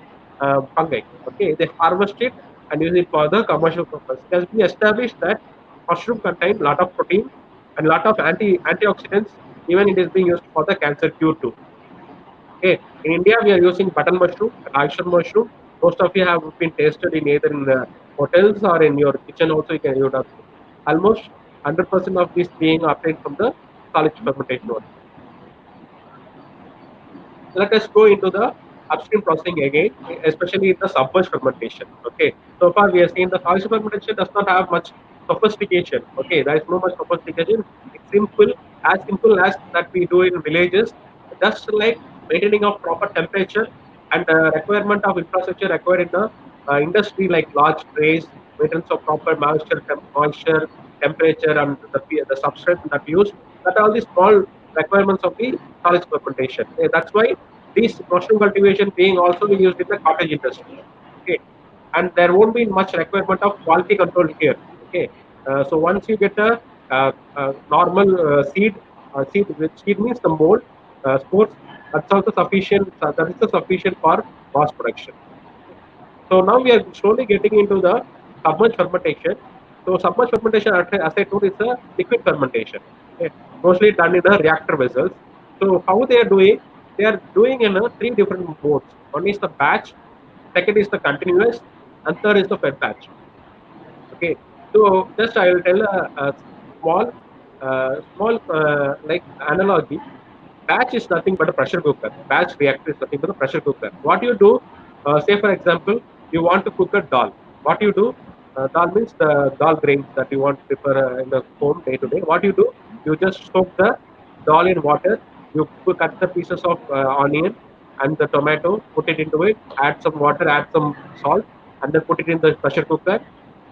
fungi. Okay, they harvest it and use it for the commercial purpose. It has been established that mushroom contain a lot of protein and lot of antioxidants. Even it is being used for the cancer cure too. Okay, in India we are using button mushroom and oyster mushroom. Most of you have been tasted in either in the hotels or in your kitchen. Also, you would have seen. Almost 100% of this being obtained from the solid fermentation. Let us go into the upstream processing again, especially in the submerged fermentation. Okay, so far we have seen the solid fermentation does not have much sophistication. Okay, there is no much sophistication. It's simple as that we do in villages, just like maintaining of proper temperature and requirement of infrastructure required in the industry, like large trays, maintenance of proper moisture, temperature, and the substrate that we use. That are all the small requirements of the solid fermentation. That's why this mushroom cultivation being also used in the cottage industry. Okay, and there won't be much requirement of quality control here. Okay, so once you get a normal which seed means the mold spores, that's also sufficient. That is the sufficient for mass production. Okay. So now we are slowly getting into the submerged fermentation. So submerged fermentation, as I told, is a liquid fermentation. Okay. Mostly done in a reactor vessels. So how they are doing? They are doing in three different modes. One is the batch, second is the continuous, and third is the fed batch. Okay, so just I will tell a small, like analogy. Batch is nothing but a pressure cooker. Batch reactor is nothing but a pressure cooker. What you do, say for example, you want to cook a dal. What you do, dal means the dal grains that you want to prepare in the home day to day. What you do, you just soak the dal in water. You cut the pieces of onion and the tomato, put it into it, add some water, add some salt, and then put it in the pressure cooker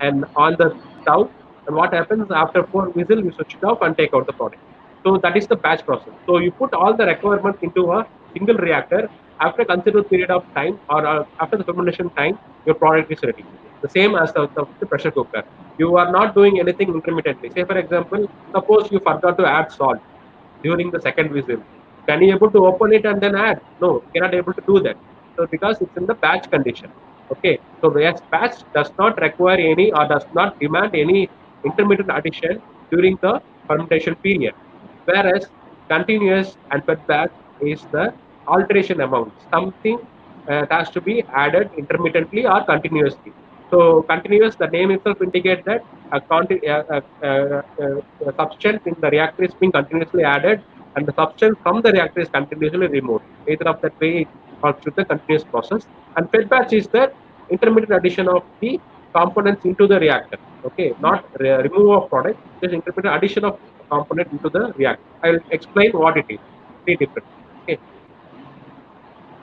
and on the stove. And what happens after 4 whistles, you switch it off and take out the product. So that is the batch process. So you put all the requirements into a single reactor. After a considerable period of time or after the fermentation time, your product is ready. The same as the pressure cooker. You are not doing anything intermittently. Say for example, suppose you forgot to add salt during the second whistle. Can you able to open it and then add? No, you cannot able to do that. So because it's in the batch condition. Okay. So whereas batch does not require any or does not demand any intermittent addition during the fermentation period. Whereas continuous and fed batch is the alteration amount. Something has to be added intermittently or continuously. So continuous, the name itself indicates that a substance in the reactor is being continuously added and the substance from the reactor is continuously removed. Either of that way it constitutes the continuous process. And fed batch is the intermittent addition of the components into the reactor. Okay, not removal of product, just intermittent addition of component into the reactor. I will explain what it is. Three different. Okay.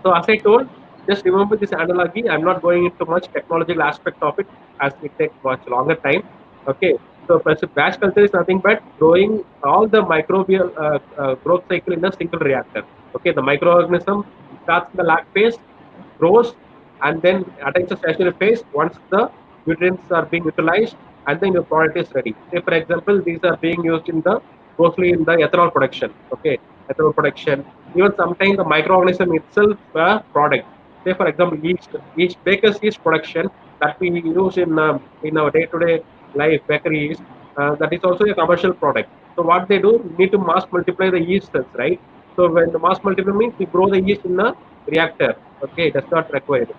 So as I told, just remember this analogy. I'm not going into much technological aspect of it as it takes much longer time. Okay. So batch culture is nothing but growing all the microbial growth cycle in a single reactor. Okay. The microorganism starts in the lag phase, grows, and then attains the stationary phase once the nutrients are being utilized, and then your product is ready. Say for example, these are being used in the mostly in the ethanol production. Okay, ethanol production. Even sometimes the microorganism itself product. Say for example, yeast baker's yeast production that we use in our day-to-day life, bakery yeast. That is also a commercial product. So what they do, need to mass multiply the yeast cells, right? So when the mass multiply means we grow the yeast in a reactor. Okay, does not require anything.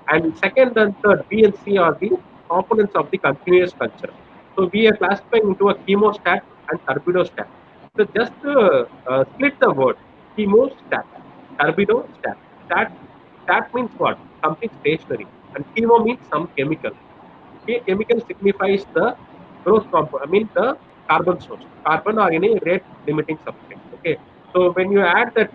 And second and third, B and C are the components of the continuous culture. So we are classifying into a chemostat and turbidostat. So just split the word chemostat, turbidostat. Stat, stat means what? Something stationary, and chemo means some chemical. A chemical signifies the growth component, I mean the carbon source, carbon or any rate limiting substrate. Okay, so when you add that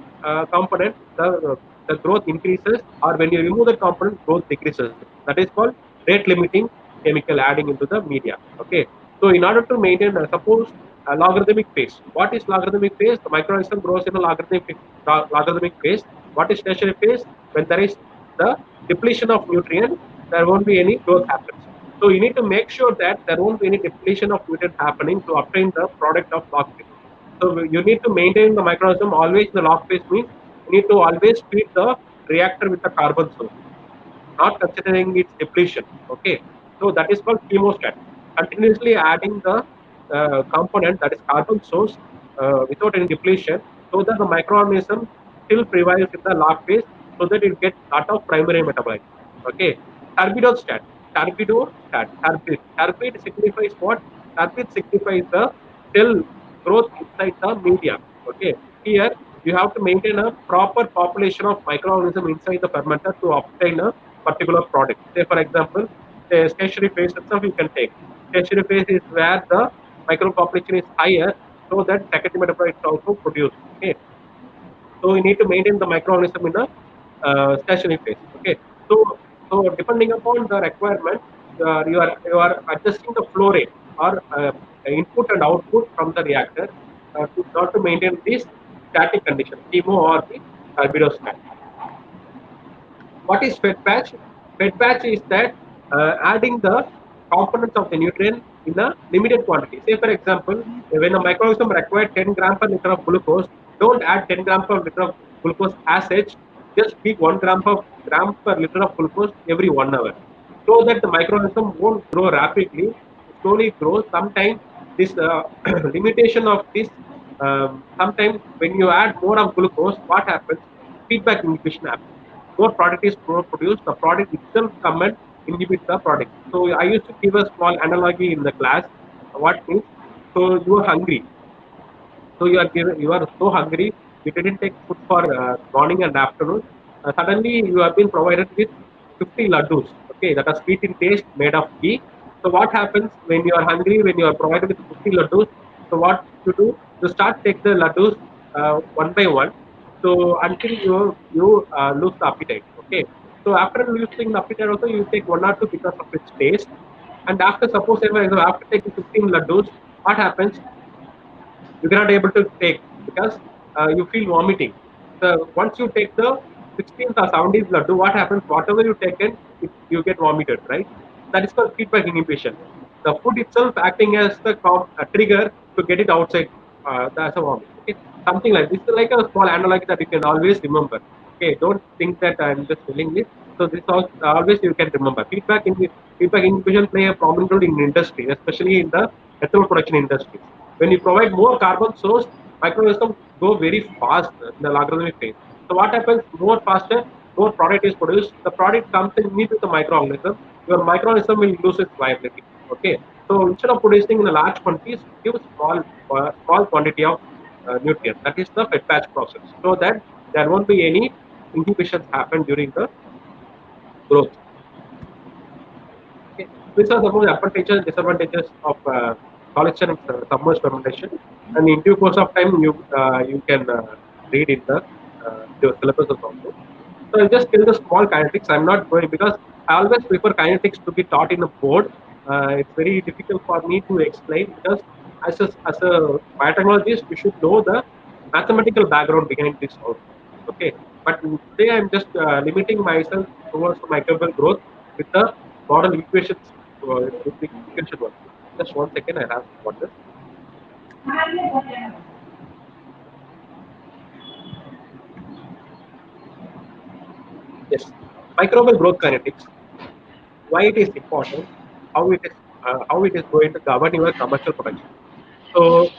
component, the growth increases, or when you remove the component, growth decreases. That is called rate limiting chemical adding into the media. Okay, so in order to maintain, suppose a logarithmic phase. What is logarithmic phase? The microorganism grows in a logarithmic phase. What is stationary phase? When there is the depletion of nutrient, there won't be any growth happens. So you need to make sure that there won't be any depletion of nutrient happening to obtain the product of log phase. So you need to maintain the microorganism always in the log phase means you need to always feed the reactor with the carbon source, not considering its depletion. Okay, so that is called chemostat. Continuously adding the component that is carbon source without any depletion, so that the microorganism still prevails in the log phase, so that it gets lot of primary metabolites. Okay, turbidostat. Turbid signifies what? Turbid signifies the cell growth inside the media. Okay, here you have to maintain a proper population of microorganism inside the fermenter to obtain a particular product. Say for example, the stationary phase itself you can take. Stationary phase is where the micropopulation is higher, so that secondary metabolite is also produced. Okay, so you need to maintain the microorganism in a stationary phase. Okay, so depending upon the requirement, you are adjusting the flow rate or input and output from the reactor to not to maintain this static condition, chemo or the albidostat. What is fed batch? Fed batch is that adding the components of the nutrient in a limited quantity. Say, for example, when a microorganism requires 10 gram per liter of glucose, don't add 10 gram per liter of glucose as such. Just feed 1 gram per liter of glucose every 1 hour, so that the microorganism won't grow rapidly. Slowly grow. Sometimes this limitation of this. Sometimes when you add more of glucose, what happens? Feedback inhibition happens. More product is produced, the product itself come and inhibit the product. So I used to give a small analogy in the class. What means? So you are hungry. So you are so hungry. You didn't take food for morning and afternoon. Suddenly you have been provided with 50 laddus. Okay, that are sweet in taste, made of ghee. So what happens when you are hungry? When you are provided with 50 laddus, so what you do? You start take the laddus one by one. So until you lose the appetite. Okay. So after losing the appetite, also you take one or two because of its taste. And after suppose after taking 15 laddus, what happens? You cannot able to take because you feel vomiting. So once you take the 16th or 17th laddu, what happens? Whatever you taken, you get vomited, right? That is called feedback inhibition. The food itself acting as the trigger to get it outside. That's a vomit. Okay, something like this is like a small analogy that you can always remember. Okay, don't think that I'm just telling this. So this always you can remember. Feedback inhibition play a prominent role in industry, especially in the ethanol production industry. When you provide more carbon source, microorganisms go very fast in the logarithmic phase. So what happens? More faster, more product is produced. The product comes in meet with the microorganism. Your microorganism will lose its viability. Okay. So instead of producing in a large quantities, give small quantity of nutrient. That is the fed batch process. So that there won't be any inhibitions happen during the growth. Okay. These are some of the advantages and disadvantages of collection and submerged fermentation. And in due course of time, you can read in the syllabuses also. So I'll just tell the small kinetics. I'm not going because I always prefer kinetics to be taught in a board. It's very difficult for me to explain because as a biotechnologist, you should know the mathematical background behind this also. Okay, but today I'm just limiting myself towards the microbial growth with the model equations. With the equation one. Just 1 second, I have water. Yes, microbial growth kinetics. Why it is important? How it is going to govern your commercial production. So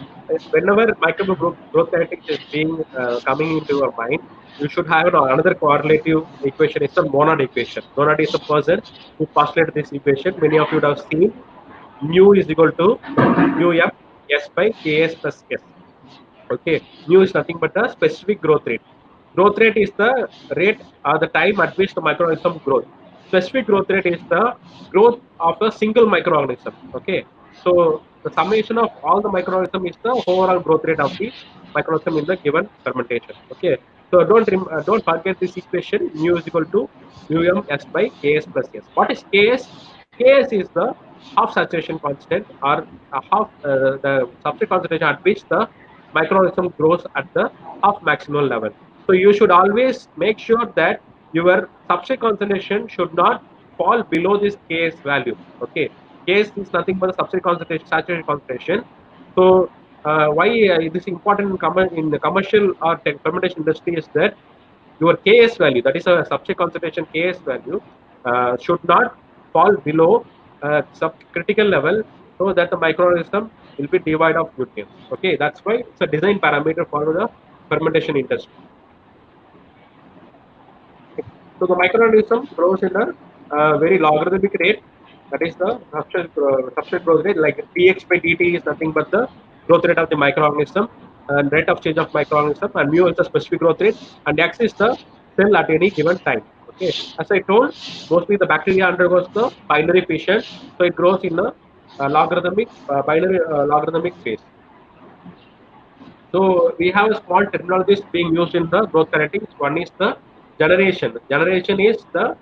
whenever microbial growth kinetics is being coming into your mind, you should have another correlative equation. It's a monad equation. Monad is a person who postulated this equation. Many of you would have seen mu is equal to mu m s by ks plus s. Okay, mu is nothing but the specific growth rate. Growth rate is the rate or the time at which the microorganism grows. Specific growth rate is the growth of a single microorganism. Okay, so the summation of all the microorganism is the overall growth rate of the microorganism in the given fermentation. Okay, so don't forget this equation. Mu is equal to mu m s by ks plus s. What is ks? Ks is the half saturation constant or the substrate concentration at which the microorganism grows at the half maximal level. So you should always make sure that your substrate concentration should not fall below this Ks value. Okay, Ks is nothing but the substrate concentration, saturation concentration. So why it is important in the commercial or fermentation industry is that your Ks value, that is a substrate concentration Ks value, should not fall below subcritical level so that the microorganism will be devoid of nutrients. Okay, that's why it's a design parameter for the fermentation industry. So the microorganism grows in a very logarithmic rate. That is the substrate growth rate. Like pH by dt is nothing but the growth rate of the microorganism and rate of change of microorganism, and mu is the specific growth rate, and x is the cell at any given time. Okay, as I told, mostly the bacteria undergoes the binary fission, so it grows in a logarithmic binary logarithmic phase. So we have small terminologies being used in the growth kinetics. One is the generation. Generation is the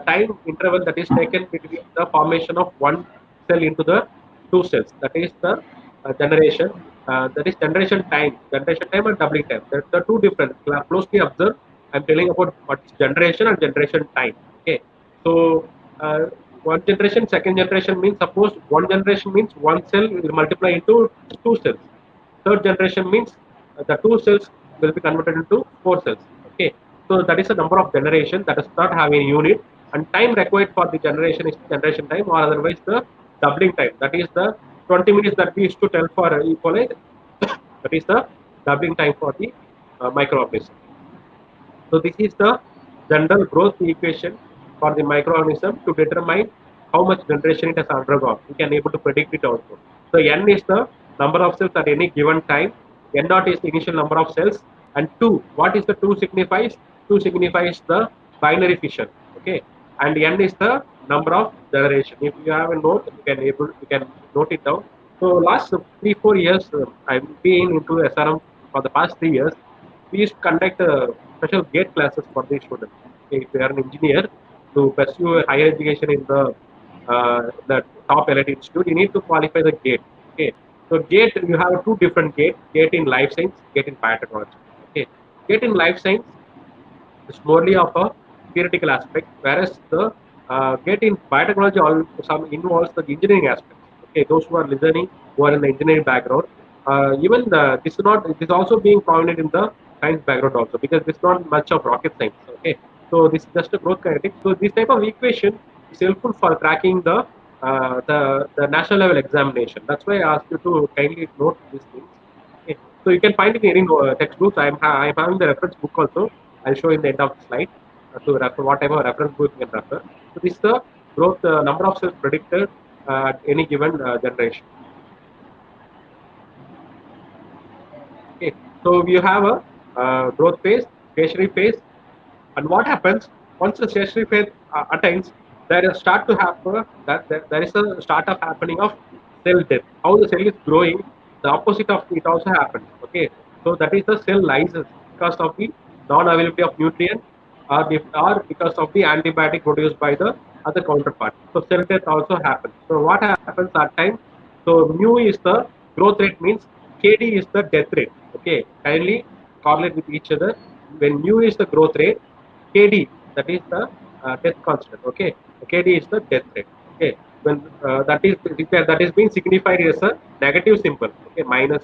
time interval that is taken between the formation of one cell into the two cells. That is the generation. That is generation time. Generation time and doubling time. The two different. Closely observed. I'm telling about what's generation and generation time. Okay. So one generation, second generation means, suppose one generation means one cell will multiply into two cells. Third generation means the two cells will be converted into four cells. Okay, so that is the number of generation that does not have any unit, and time required for the generation is generation time, or otherwise the doubling time. That is the 20 minutes that we used to tell for equalize. That is the doubling time for the microorganism. So this is the general growth equation for the microorganism to determine how much generation it has undergone. We can able to predict it also. So n is the number of cells at any given time. N naught is the initial number of cells, and 2. What is the 2 signifies? 2 signifies the binary fission. Okay, and n is the number of generation. If you have a note, you can note it down. So last 3-4 years, I've been into SRM for the past 3 years. We used to conduct special gate classes for the students. Okay, if you are an engineer to pursue higher education in the top elite institute, you need to qualify the gate. Okay, so gate, you have two different gate: gate in life science, gate in biotechnology. Okay, gate in life science is morely of a theoretical aspect, whereas the gate in biotechnology some involves the engineering aspect. Okay, those who are listening, who are in the engineering background, even this is not, it is also being prominent in the science background also, because this is not much of rocket science. Okay, so this is just a growth kinetics. So this type of equation is helpful for tracking the national level examination. That's why I asked you to kindly note these things. Okay. So you can find it in any textbooks. I'm having the reference book also. I'll show in the end of the slide to refer whatever reference book you can refer. So this is the growth number of cells predicted at any given generation. Okay, so we have a growth phase, tertiary phase, and what happens once the tertiary phase attains? There is start to happen that there is a start of happening of cell death. How the cell is growing, the opposite of it also happens. Okay, so that is the cell lysis because of the non-availability of nutrients, or because of the antibiotic produced by the other counterpart. So cell death also happens. So what happens at time? So mu is the growth rate, means KD is the death rate. Okay, kindly correlate with each other. When mu is the growth rate, KD, that is the death constant. Okay, KD is the death rate. Okay, when that is being signified as a negative symbol. Okay, minus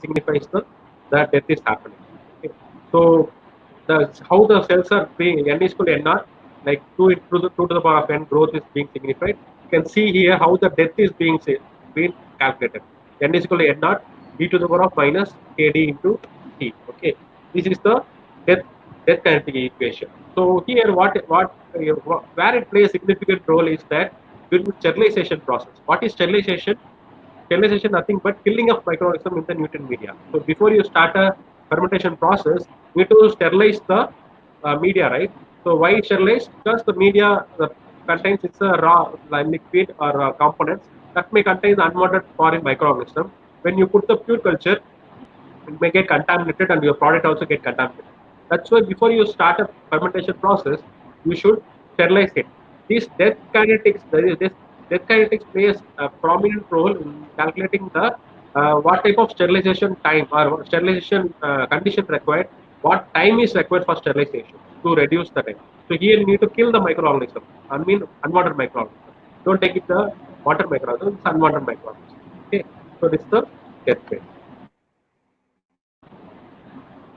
signifies the death is happening. Okay, so how the cells are being n is equal to nr, like 2 to the power of n growth is being signified. You can see here how the death is being calculated. N is equal to N naught B to the power of minus KD into T. Okay, this is the death kinetic equation. So here, where it plays a significant role is that during sterilization process. What is sterilization? Sterilization nothing but killing of microorganism in the nutrient media. So before you start a fermentation process, you need to sterilize the media, right? So why sterilize? Because the media contains it's a raw liquid or components that may contain unwanted foreign microorganism. When you put the pure culture, it may get contaminated and your product also get contaminated. That's why before you start a fermentation process, you should sterilize it. These this death kinetics plays a prominent role in calculating the what type of sterilization time or sterilization condition required, what time is required for sterilization to reduce the time. So here you need to kill the microorganism, I mean unwanted microorganism. Don't take it the water microorganism, it's unwanted microorganism. Okay, so this is the death phase.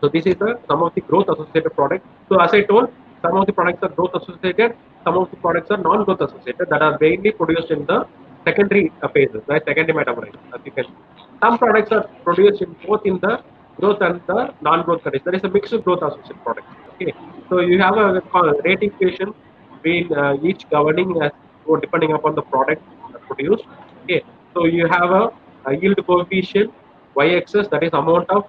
So this is the some of the growth associated products. So as I told, some of the products are growth associated, some of the products are non-growth associated that are mainly produced in the secondary phases, right? Secondary metabolism, as you can see. Some products are produced in both in the growth and the non-growth condition. There is a mixed growth associated products. Okay, so you have a rate equation between each governing as depending upon the product produced. Okay, so you have a yield coefficient y-axis, that is amount of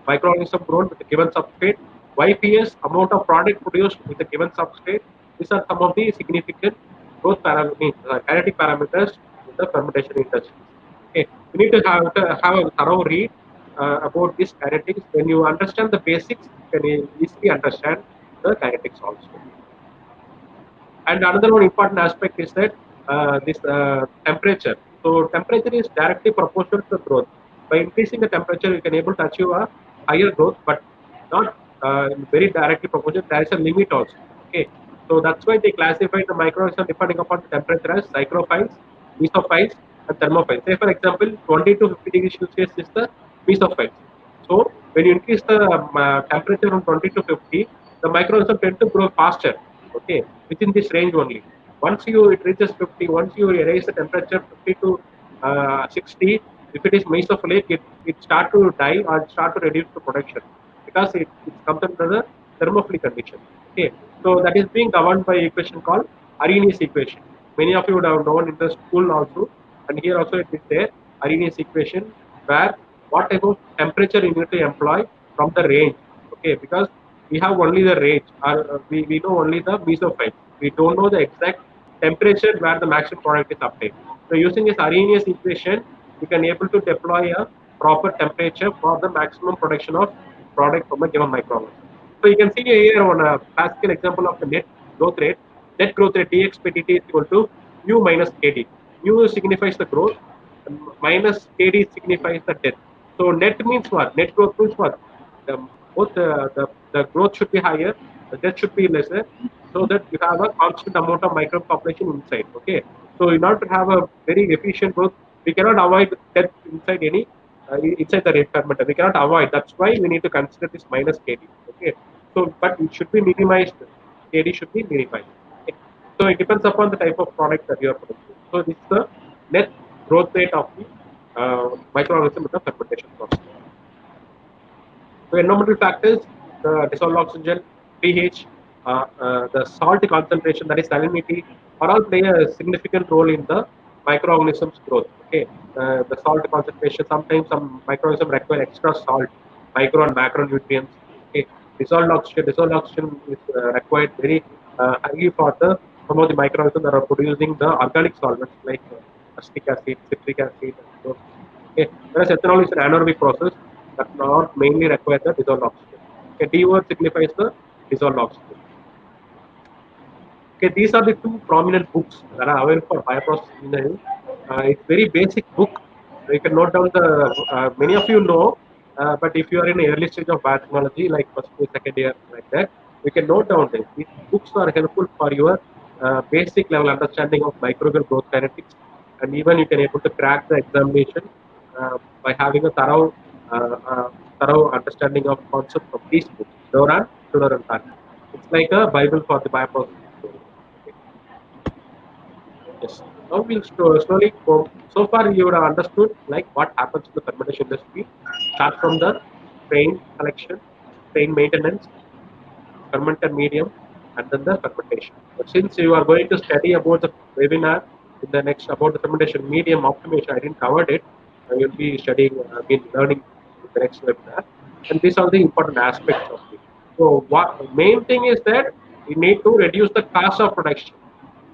microorganism grown with a given substrate, YPS amount of product produced with a given substrate. These are some of the significant growth parameters, kinetic parameters in the fermentation industry. Okay, you need to have a thorough read about this kinetics. When you understand the basics, you can easily understand the kinetics also. And another one important aspect is that this temperature. So temperature is directly proportional to the growth. By increasing the temperature, you can able to achieve a higher growth, but not very directly proportional. There is a limit also. Okay, so that's why they classify the microorganism depending upon the temperature as cycrophiles, mesophiles, and thermophiles. Say for example, 20 to 50 degrees Celsius is the mesophiles. So when you increase the temperature from 20 to 50, the microorganism tend to grow faster. Okay, within this range only. Once it reaches 50, once you raise the temperature 50 to 60, if it is mesophilic, it start to die or start to reduce the production because it comes under the thermophilic condition. Okay, so that is being governed by equation called Arrhenius equation. Many of you would have known in the school also, and here also it is there, Arrhenius equation, where what type of temperature you need to employ from the range. Okay, because we have only the range, or we know only the mesophile. We don't know the exact temperature where the maximum product is obtained. So using this Arrhenius equation, we can able to deploy a proper temperature for the maximum production of product from a given microorganism. So you can see here on a classical example of the net growth rate. Net growth rate dx by dt is equal to mu minus kd. Mu signifies the growth, and minus kd signifies the death. So net means what? Net growth means what? The, both the growth should be higher, the death should be lesser, so that you have a constant amount of microbe population inside. Okay. So in order to have a very efficient growth, we cannot avoid death inside any inside the fermenter. We cannot avoid. That's why we need to consider this minus kd. Okay. So, but it should be minimized. KD should be minimized. Okay. So it depends upon the type of product that you are producing. So this is the net growth rate of the microorganism in the fermentation process. So environmental factors, the dissolved oxygen, pH, the salt concentration, that is salinity, are all play a significant role in the microorganism's growth. Okay, the salt concentration. Sometimes some microorganisms require extra salt, micro and macronutrients. Okay, dissolved oxygen is required very highly for the some of the microorganisms that are producing the organic solvents like acetic acid, citric acid, and those. Okay, whereas ethanol is an anaerobic process that not mainly require the dissolved oxygen. Okay, D word signifies the dissolved oxygen. Okay, these are the two prominent books that are available for bioprocess engineering. It's very basic book. You can note down the many of you know, but if you are in the early stage of biotechnology, like first year, second year, like that, you can note down this. These books are helpful for your basic level understanding of microbial growth kinetics, and even you can able to crack the examination by having a thorough understanding of concepts of these books. Doran, Tudor, and Tarki. It's like a Bible for the bioprocessing. Okay. Yes. Now we'll slowly go. So far, you would have understood like what happens in the fermentation industry. Start from the strain selection, strain maintenance, fermented medium, and then the fermentation. But since you are going to study about the webinar in the next about the fermentation medium optimization, I didn't cover it. You'll be studying, learning in the next webinar. And these are the important aspects of it. So, what main thing is that you need to reduce the cost of production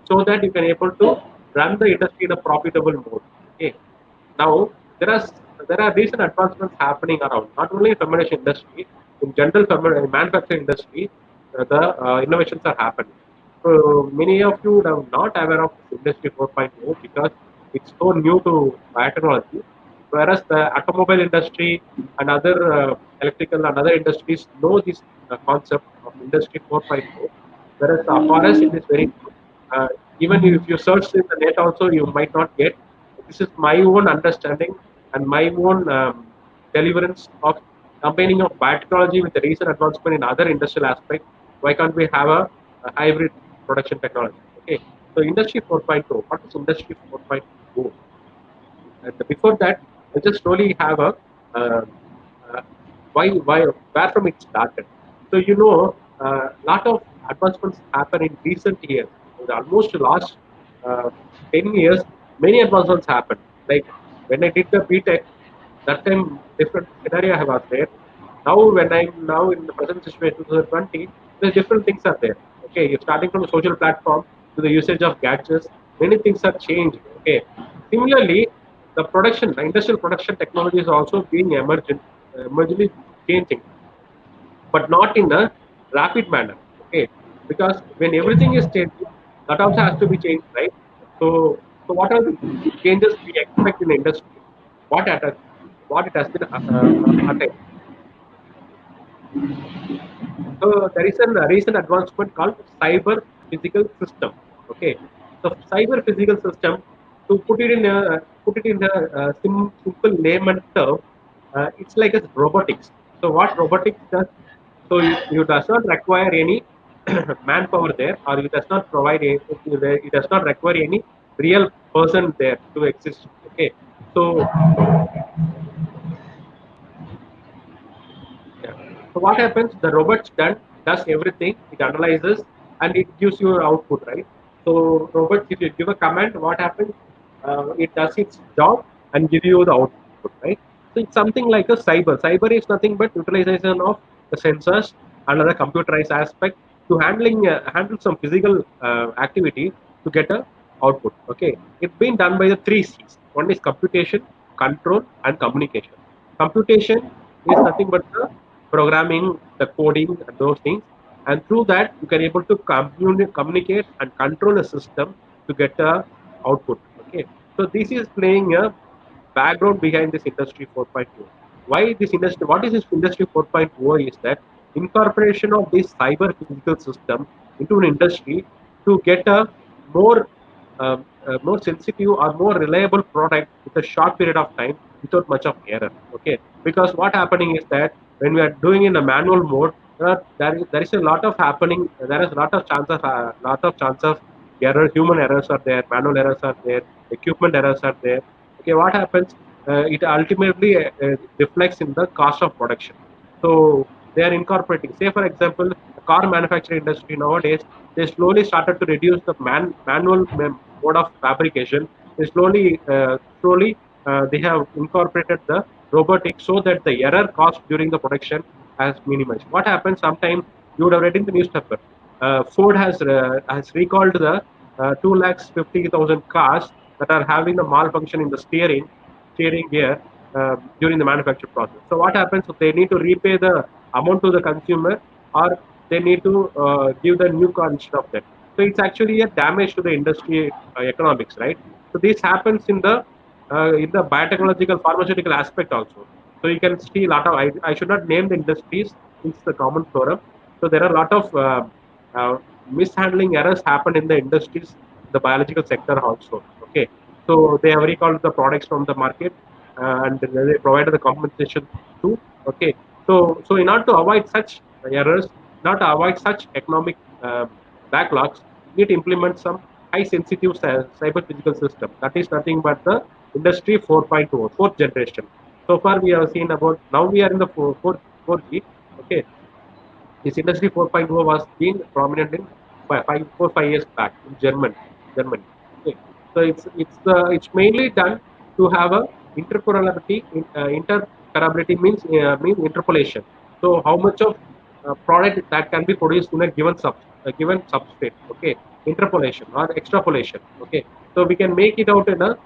so that you can able to run the industry in a profitable mode. Okay. Now there are recent advancements happening around not only in fermentation industry, in general manufacturing industry, the innovations are happening. So many of you are not aware of this industry 4.0 because it's so new to biotechnology. Whereas the automobile industry and other electrical and other industries know this concept of industry 4.0. Whereas for us it is very new. Even if you search in the net also, you might not get. This is my own understanding and my own deliverance of combining of biotechnology with the recent advancement in other industrial aspects. Why can't we have a hybrid production technology? Okay. So industry 4.0. What is industry 4.0? And before that, I just slowly have a uh, uh, why where from it started. So lot of advancements happen in recent years. Almost last uh, 10 years, many advancements happened. Like when I did the BTech, that time different scenario was there. Now when I'm now in the present situation 2020, the different things are there. Okay, you're starting from a social platform to the usage of gadgets. Many things are changed. Okay, similarly, the industrial production technology is also being emergently changing, but not in a rapid manner. Okay, because when everything is changing, that also has to be changed, right? So what are the changes we expect in the industry? What at what it has been attained? So there is a recent advancement called cyber physical system. Okay, so cyber physical system, to put it in a simple layman term, it's like a robotics. So what robotics does? So you does not require any manpower there, or it does not it does not require any real person there to exist. Okay, so yeah. So what happens? The robot's does everything. It analyzes and it gives you output, right? So robot, if you give a command, what happens? It does its job and give you the output, right? So it's something like a cyber. Cyber is nothing but utilization of the sensors and other computerized aspect to handle some physical activity to get a output. Okay, it's been done by the three C's. One is computation, control, and communication. Computation is nothing but the programming, the coding, and those things. And through that, you can able to communicate and control a system to get a output. Okay, so this is playing a background behind this industry 4.0. Why this industry? What is this industry 4.0? Is that incorporation of this cyber physical system into an industry to get a more more sensitive or more reliable product with a short period of time without much of error. Okay, because what happening is that when we are doing in a manual mode, there is a lot of happening. There is a lot of chance of error. Human errors are there, manual errors are there, equipment errors are there. Okay, what happens? It ultimately reflects in the cost of production. So they are incorporating. Say for example, the car manufacturing industry nowadays, they slowly started to reduce the manual mode of fabrication. They slowly they have incorporated the robotics so that the error cost during the production has minimized. What happens? Sometimes you would have read in the newspaper. Ford has recalled the 2,50,000 cars that are having the malfunction in the steering gear during the manufacture process. So what happens? So they need to repay the amount to the consumer, or they need to give the new car instead of that. So it's actually a damage to the industry economics, right? So this happens in the biotechnological pharmaceutical aspect also. So you can see a lot of I should not name the industries. It's the common forum. So there are a lot of mishandling errors happen in the industries, the biological sector also. Okay, so they have recalled the products from the market and they provided the compensation too. Okay, so in order to avoid such errors, not to avoid such economic backlogs, we need to implement some high sensitive cyber physical system. That is nothing but the industry 4.0, fourth generation. So far we have seen about, now we are in the 4G. Okay, this industry 4.0 was being prominent in 5 years back in Germany. Okay. So it's mainly done to have a interoperability. Interoperability means interpolation. So how much of product that can be produced in a given substrate. Okay, interpolation or extrapolation. Okay, so we can make it out in a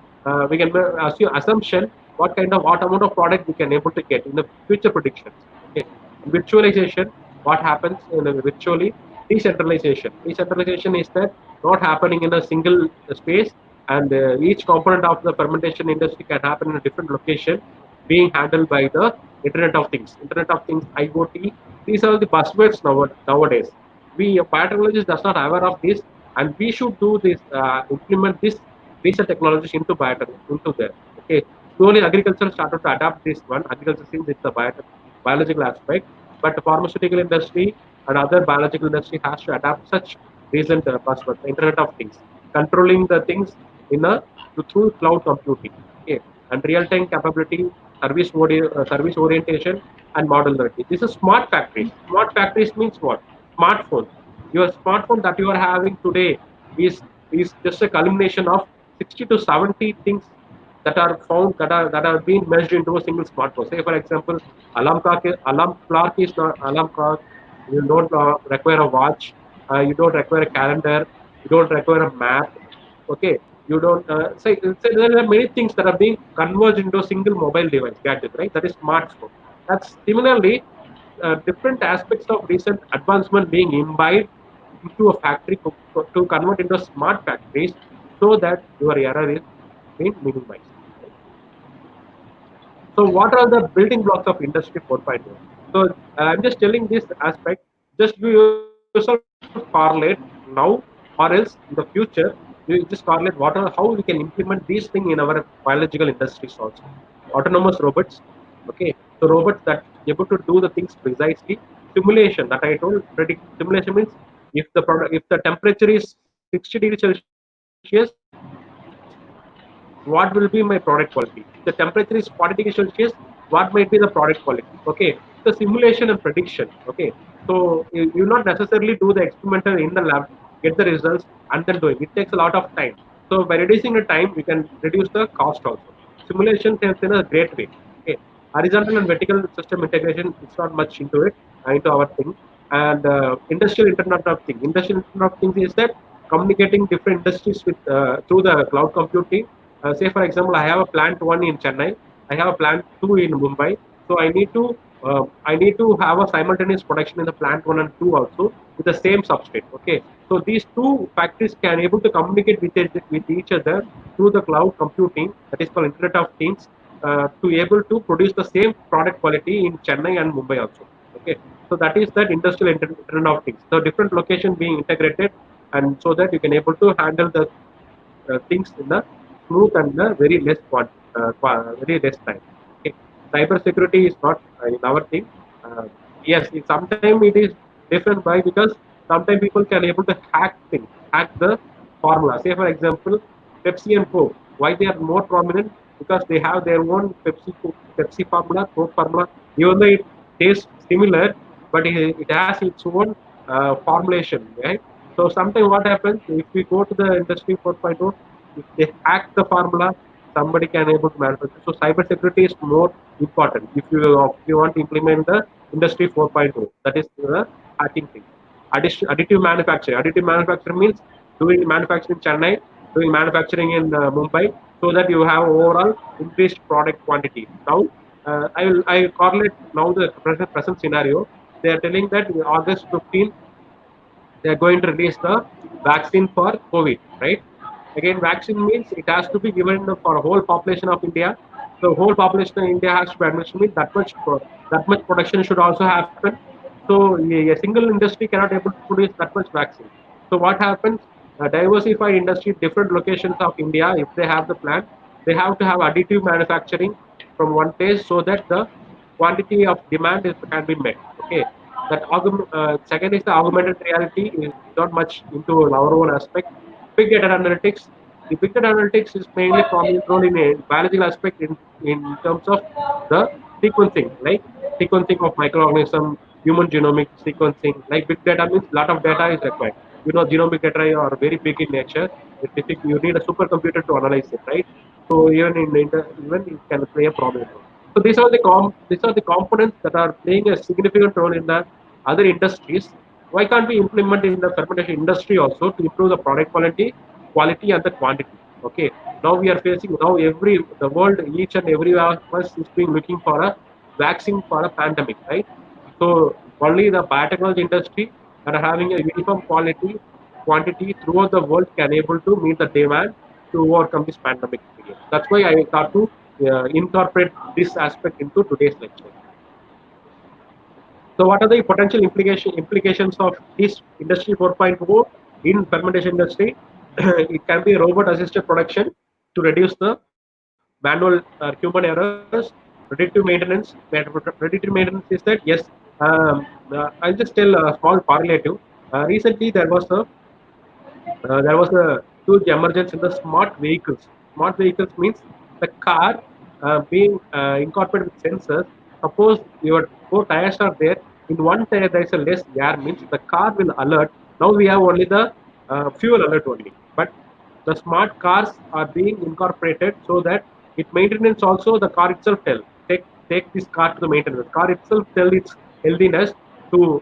we can assume assumption what amount of product we can able to get in the future predictions. Okay, virtualization, what happens in a virtually decentralization. Decentralization is that not happening in a single space, and each component of the fermentation industry can happen in a different location, being handled by the Internet of Things. Internet of Things, IoT. These are the buzzwords nowadays. We biotechnologists does not aware of this, and we should do this, implement this recent technologies into into there. Okay, slowly agriculture started to adapt this one. Agriculture since it's a biological aspect, but the pharmaceutical industry and other biological industry has to adapt such recent buzzword, the Internet of Things, controlling the things in a through cloud computing, okay, and real-time capability, service orientation, and modularity. This is smart factories. Smart factories means what? Smartphone. Your smartphone that you are having today is is just a culmination of 60 to 70 things that are found that are being merged into a single smartphone. Say for example, alarm clock is not alarm clock. You don't require a watch. You don't require a calendar. You don't require a map. Okay, you don't say there are many things that are being converged into a single mobile device gadget, right? That is smartphone. That's similarly different aspects of recent advancement being imbibed into a factory to convert into smart factories so that your error is being minimized. Right? So, what are the building blocks of Industry 4.0? So, I'm just telling this aspect. Just you yourself correlate now, or else in the future, you just correlate how we can implement these things in our biological industries also. Autonomous robots, okay, so robots that able to do the things precisely. Simulation that I told, predict simulation means if the temperature is 60 degrees Celsius, what will be my product quality? If the temperature is 40 degrees Celsius, what might be the product quality? Okay, the simulation and prediction. Okay, so you not necessarily do the experimental in the lab, get the results, and then do it. It takes a lot of time. So by reducing the time, we can reduce the cost also. Simulation helps in a great way. Okay, horizontal and vertical system integration, it's not much into it, into our thing. And industrial internet of things. Industrial internet of things is that communicating different industries with through the cloud computing. Say for example, I have a plant one in Chennai, I have a plant two in Mumbai, so I need to have a simultaneous production in the plant one and two also with the same substrate. Okay, so these two factories can able to communicate with each other through the cloud computing, that is called Internet of Things, to able to produce the same product quality in Chennai and Mumbai also. Okay, so that is that industrial Internet of Things. So different location being integrated, and so that you can able to handle the things in a smooth and very less time. Okay, cyber security is not in our thing. Uh, yes, sometimes it is different by because sometimes people can able to hack things, hack the formula. Say for example, Pepsi and Coke. Why they are more prominent? Because they have their own Pepsi formula, Coke formula. Even though it tastes similar, but it has its own formulation, right? So sometimes what happens if we go to the industry 4.0, if they hack the formula, somebody can able to manufacture. So cyber security is more important if you want to implement the industry 4.0. That is the hacking thing. Additive manufacturing. Additive manufacturing means doing manufacturing in Chennai, doing manufacturing in Mumbai, so that you have overall increased product quantity. Now, I correlate now the present scenario. They are telling that in August 15th they are going to release the vaccine for COVID, right? Again, vaccine means it has to be given for a whole population of India. The whole population of India has to be administered. Means that much production should also happen. So a single industry cannot able to produce that much vaccine. So what happens? Diversified industry, different locations of India, if they have the plan, they have to have additive manufacturing from one place so that the quantity of demand can be met. Okay, second is the augmented reality is not much into our own aspect. big data analytics. The big data analytics is mainly prominent role in a biological aspect in terms of the sequencing, like sequencing of microorganism, human genomic sequencing. Like big data means lot of data is required. Genomic data are very big in nature. You need a supercomputer to analyze it, right? So even it can play a prominent role. So these are the components that are playing a significant role in the other industries. Why can't we implement in the fermentation industry also to improve the product quality and the quantity? Okay. Now we are facing now the world, each and every one of us is being looking for a vaccine for a pandemic, right? So only the biotechnology industry that are having a uniform quantity throughout the world can able to meet the demand to overcome this pandemic period. That's why I thought to incorporate this aspect into today's lecture. So, what are the potential implications of this Industry 4.0 in fermentation industry? It can be robot-assisted production to reduce the manual human errors. Predictive maintenance. Predictive maintenance is that yes. I'll just tell a small correlative. Recently, there was a huge emergence in the smart vehicles. Smart vehicles means the car being incorporated with sensors. Suppose your four tires are there. In one tire there is a less air, means the car will alert. Now we have only the fuel alert only. But the smart cars are being incorporated so that it maintenance also the car itself take this car to the maintenance. The car itself tell its healthiness to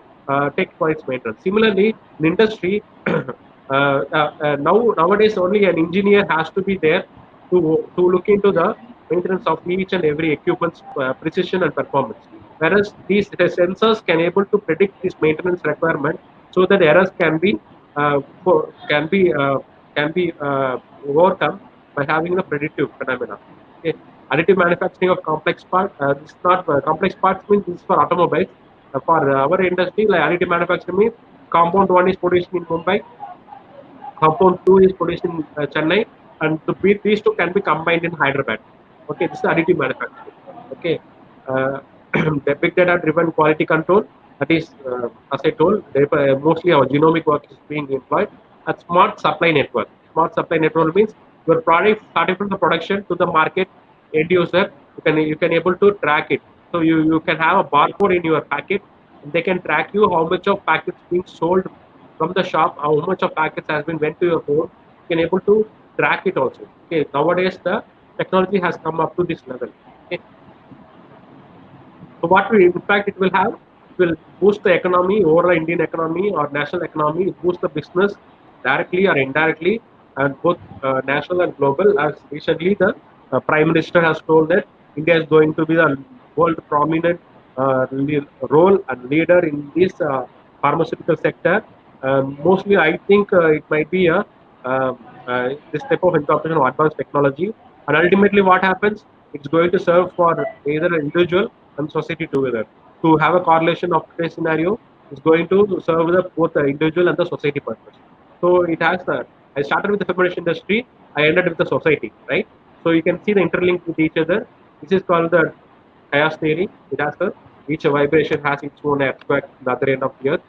take for its maintenance. Similarly, in industry, nowadays only an engineer has to be there to look into the maintenance of each and every equipment's precision and performance. Whereas the sensors can able to predict this maintenance requirement so that errors uh, for, can be uh, can be overcome by having the predictive phenomena. Okay. Additive manufacturing of complex parts. This is not complex parts means this is for automobiles. For our industry, like additive manufacturing means compound one is produced in Mumbai, compound 2 is produced in Chennai, and these two can be combined in Hyderabad. Okay, this is additive manufacturing. Okay, uh, the big data driven quality control. That is, as I told, mostly our genomic work is being employed. A smart supply network. Smart supply network means your product starting from the production to the market end user. You can able to track it. So you can have a barcode in your packet, and they can track you how much of packets being sold from the shop, how much of packets has been went to your home. You can able to track it also. Okay, nowadays the technology has come up to this level. Okay, so what will impact it will have? It will boost the economy, overall Indian economy or national economy. It boost the business directly or indirectly, and both national and global. As recently the Prime Minister has told that India is going to be the world prominent role and leader in this pharmaceutical sector. Mostly, I think it might be this type of incorporation of advanced technology, and ultimately, what happens? It's going to serve for either an individual and society together. To have a correlation of today's scenario is going to serve both the individual and the society purpose. So it has I started with the fermentation industry, I ended with the society, right? So you can see the interlink with each other. This is called the chaos theory. It has each vibration has its own aspect at the other end of the earth.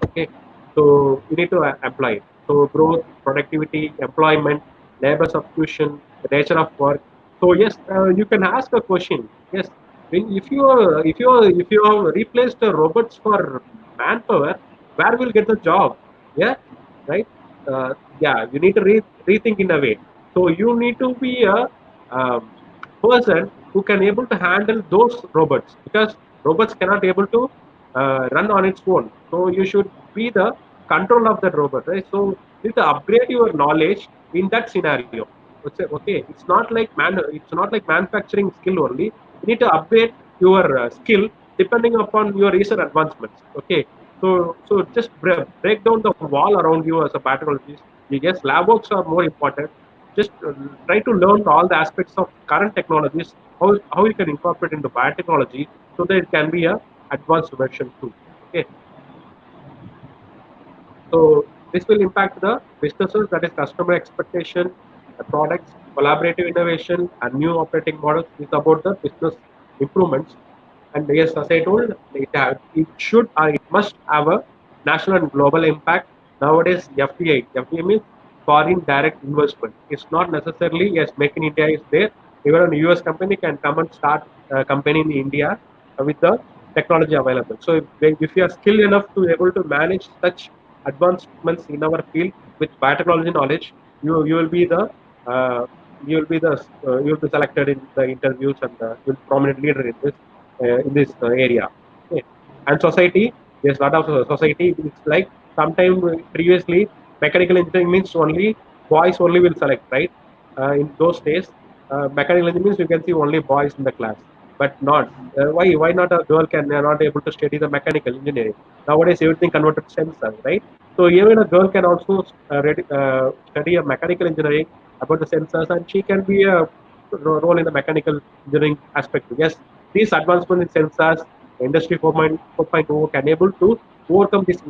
Okay, so you need to apply it. So growth, productivity, employment, labor substitution, the nature of work. So yes, you can ask a question. Yes, if you have replaced the robots for manpower, where will get the job? Yeah, right. Yeah, you need to rethink in a way. So you need to be a um, person who can able to handle those robots, because robots cannot able to run on its own. So you should be the control of that robot, right? So you need to upgrade your knowledge in that scenario. Okay, it's not like manufacturing skill only. You need to upgrade your skill depending upon your recent advancements. Okay, so just break down the wall around you as a biotechnologist. Yes, lab works are more important. Just try to learn all the aspects of current technologies, how you can incorporate into biotechnology so that it can be a advanced version too. Okay, so this will impact the businesses, that is customer expectation, the products, collaborative innovation, and new operating models. Is about the business improvements. And yes, as I told, it should or it must have a national and global impact. Nowadays, FDI means foreign direct investment. It's not necessarily, yes, Make in India is there. Even a US company can come and start a company in India with the technology available. So if you are skilled enough to able to manage such advancements in our field with biotechnology knowledge, you will be the uh, you will be selected in the interviews, and you will prominent leader in this area. Okay. And society, there's a lot of society. It's like sometime previously mechanical engineering means only boys only will select, right? In those days, mechanical engineering means you can see only boys in the class, but not. Why not a girl can not able to study the mechanical engineering? Nowadays everything converted to sensors, right? So even a girl can also study a mechanical engineering about the sensors, and she can be a role in the mechanical engineering aspect. Yes, these advancements in sensors, industry 4.0 can able to overcome this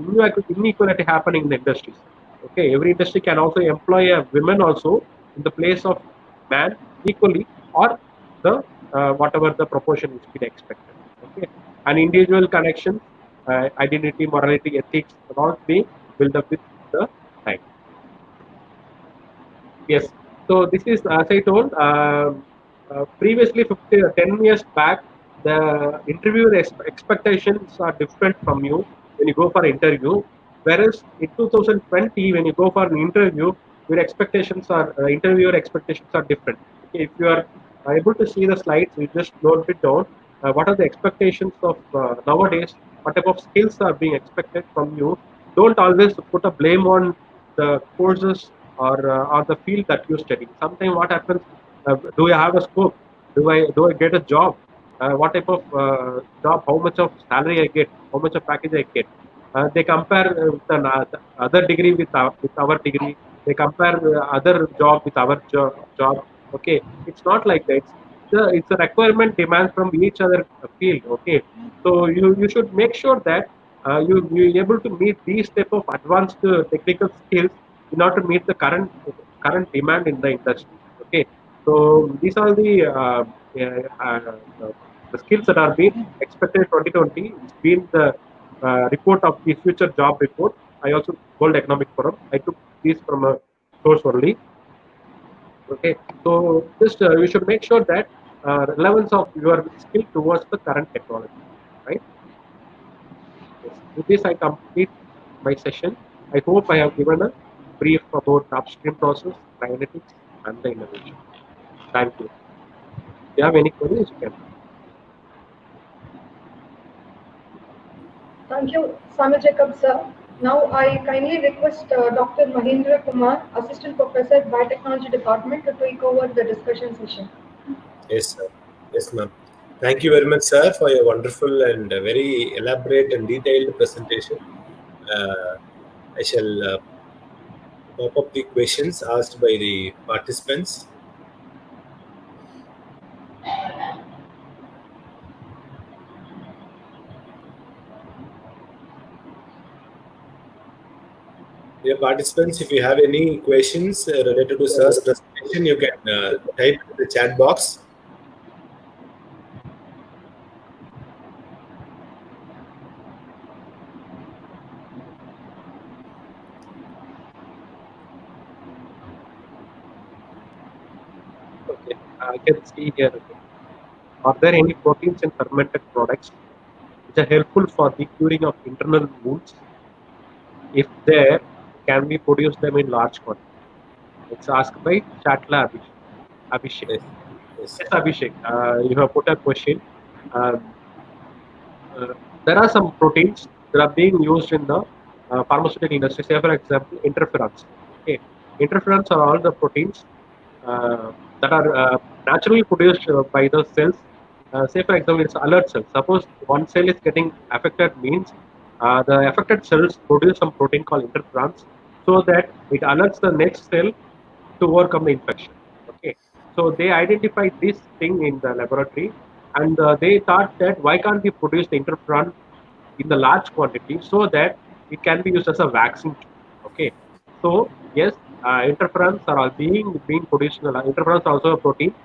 inequality happening in the industries. Okay, every industry can also employ a women also in the place of man equally, or the whatever the proportion is been expected. Okay, and individual connections, identity, morality, ethics, all being built up with the time. Yes. So this is, as I told, previously 10 years back, the interviewer expectations are different from you when you go for an interview. Whereas in 2020, when you go for an interview, your expectations are interviewer expectations are different. Okay, if you are able to see the slides, you just note it down. What are the expectations of nowadays? What type of skills are being expected from you? Don't always put a blame on the courses or the field that you study. Sometimes what happens? Do I have a scope? Do I get a job? What type of job? How much of salary I get? How much of package I get? They compare the other degree with our degree. They compare other job with our job. Okay, it's not like that. It's a requirement demand from each other field. Okay, so you should make sure that you able to meet these type of advanced technical skills in order to meet the current demand in the industry. Okay, so these are the skills that are being expected 2020. It's been the report of the future job report. I also World Economic Forum. I took these from a source only. Okay, so just you should make sure that relevance of your skill towards the current technology, right? Yes. With this, I complete my session. I hope I have given a brief about the upstream process, kinetics, and the innovation. Thank you. If you have any queries, you can. Thank you, Samuel Jacob, sir. Now I kindly request Dr. Mahendra Kumar, Assistant Professor, Biotechnology Department, to take over the discussion session. Yes, sir. Yes, ma'am. Thank you very much, sir, for your wonderful and very elaborate and detailed presentation. Uh, I shall pop up the questions asked by the participants. Dear participants, if you have any questions related to sir's presentation, you can type in the chat box. Okay, I can see here. Okay. Are there any proteins in fermented products which are helpful for the curing of internal wounds? If there, can we produce them in large quantity? It's asked by Chatla Abhishek. Yes, yes. Yes, Abhishek, you have put a question. Um, uh, there are some proteins that are being used in the pharmaceutical industry. Say, for example, interferons. Okay, interferons are all the proteins uh, that are naturally produced by the cells. Say, for example, it's alert cells. Suppose one cell is getting affected, means the affected cells produce some protein called interferons, so that it alerts the next cell to overcome the infection. Okay, so they identified this thing in the laboratory, and they thought that why can't we produce the interferon in the large quantity so that it can be used as a vaccine too. Okay, so yes, interferons are all being produced. Interferons are also a protein.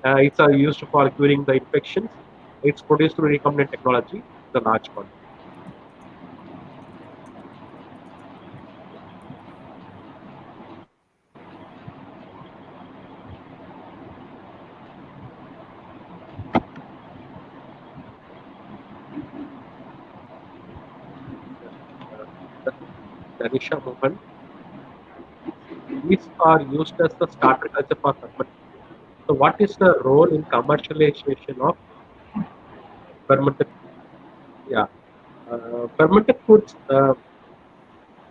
It's used for curing the infections. It's produced through recombinant technology, the large quantity. Anisha Mohan. These are used as the starter culture for fermentation. So, what is the role in commercialization of fermented foods? Yeah, fermented foods.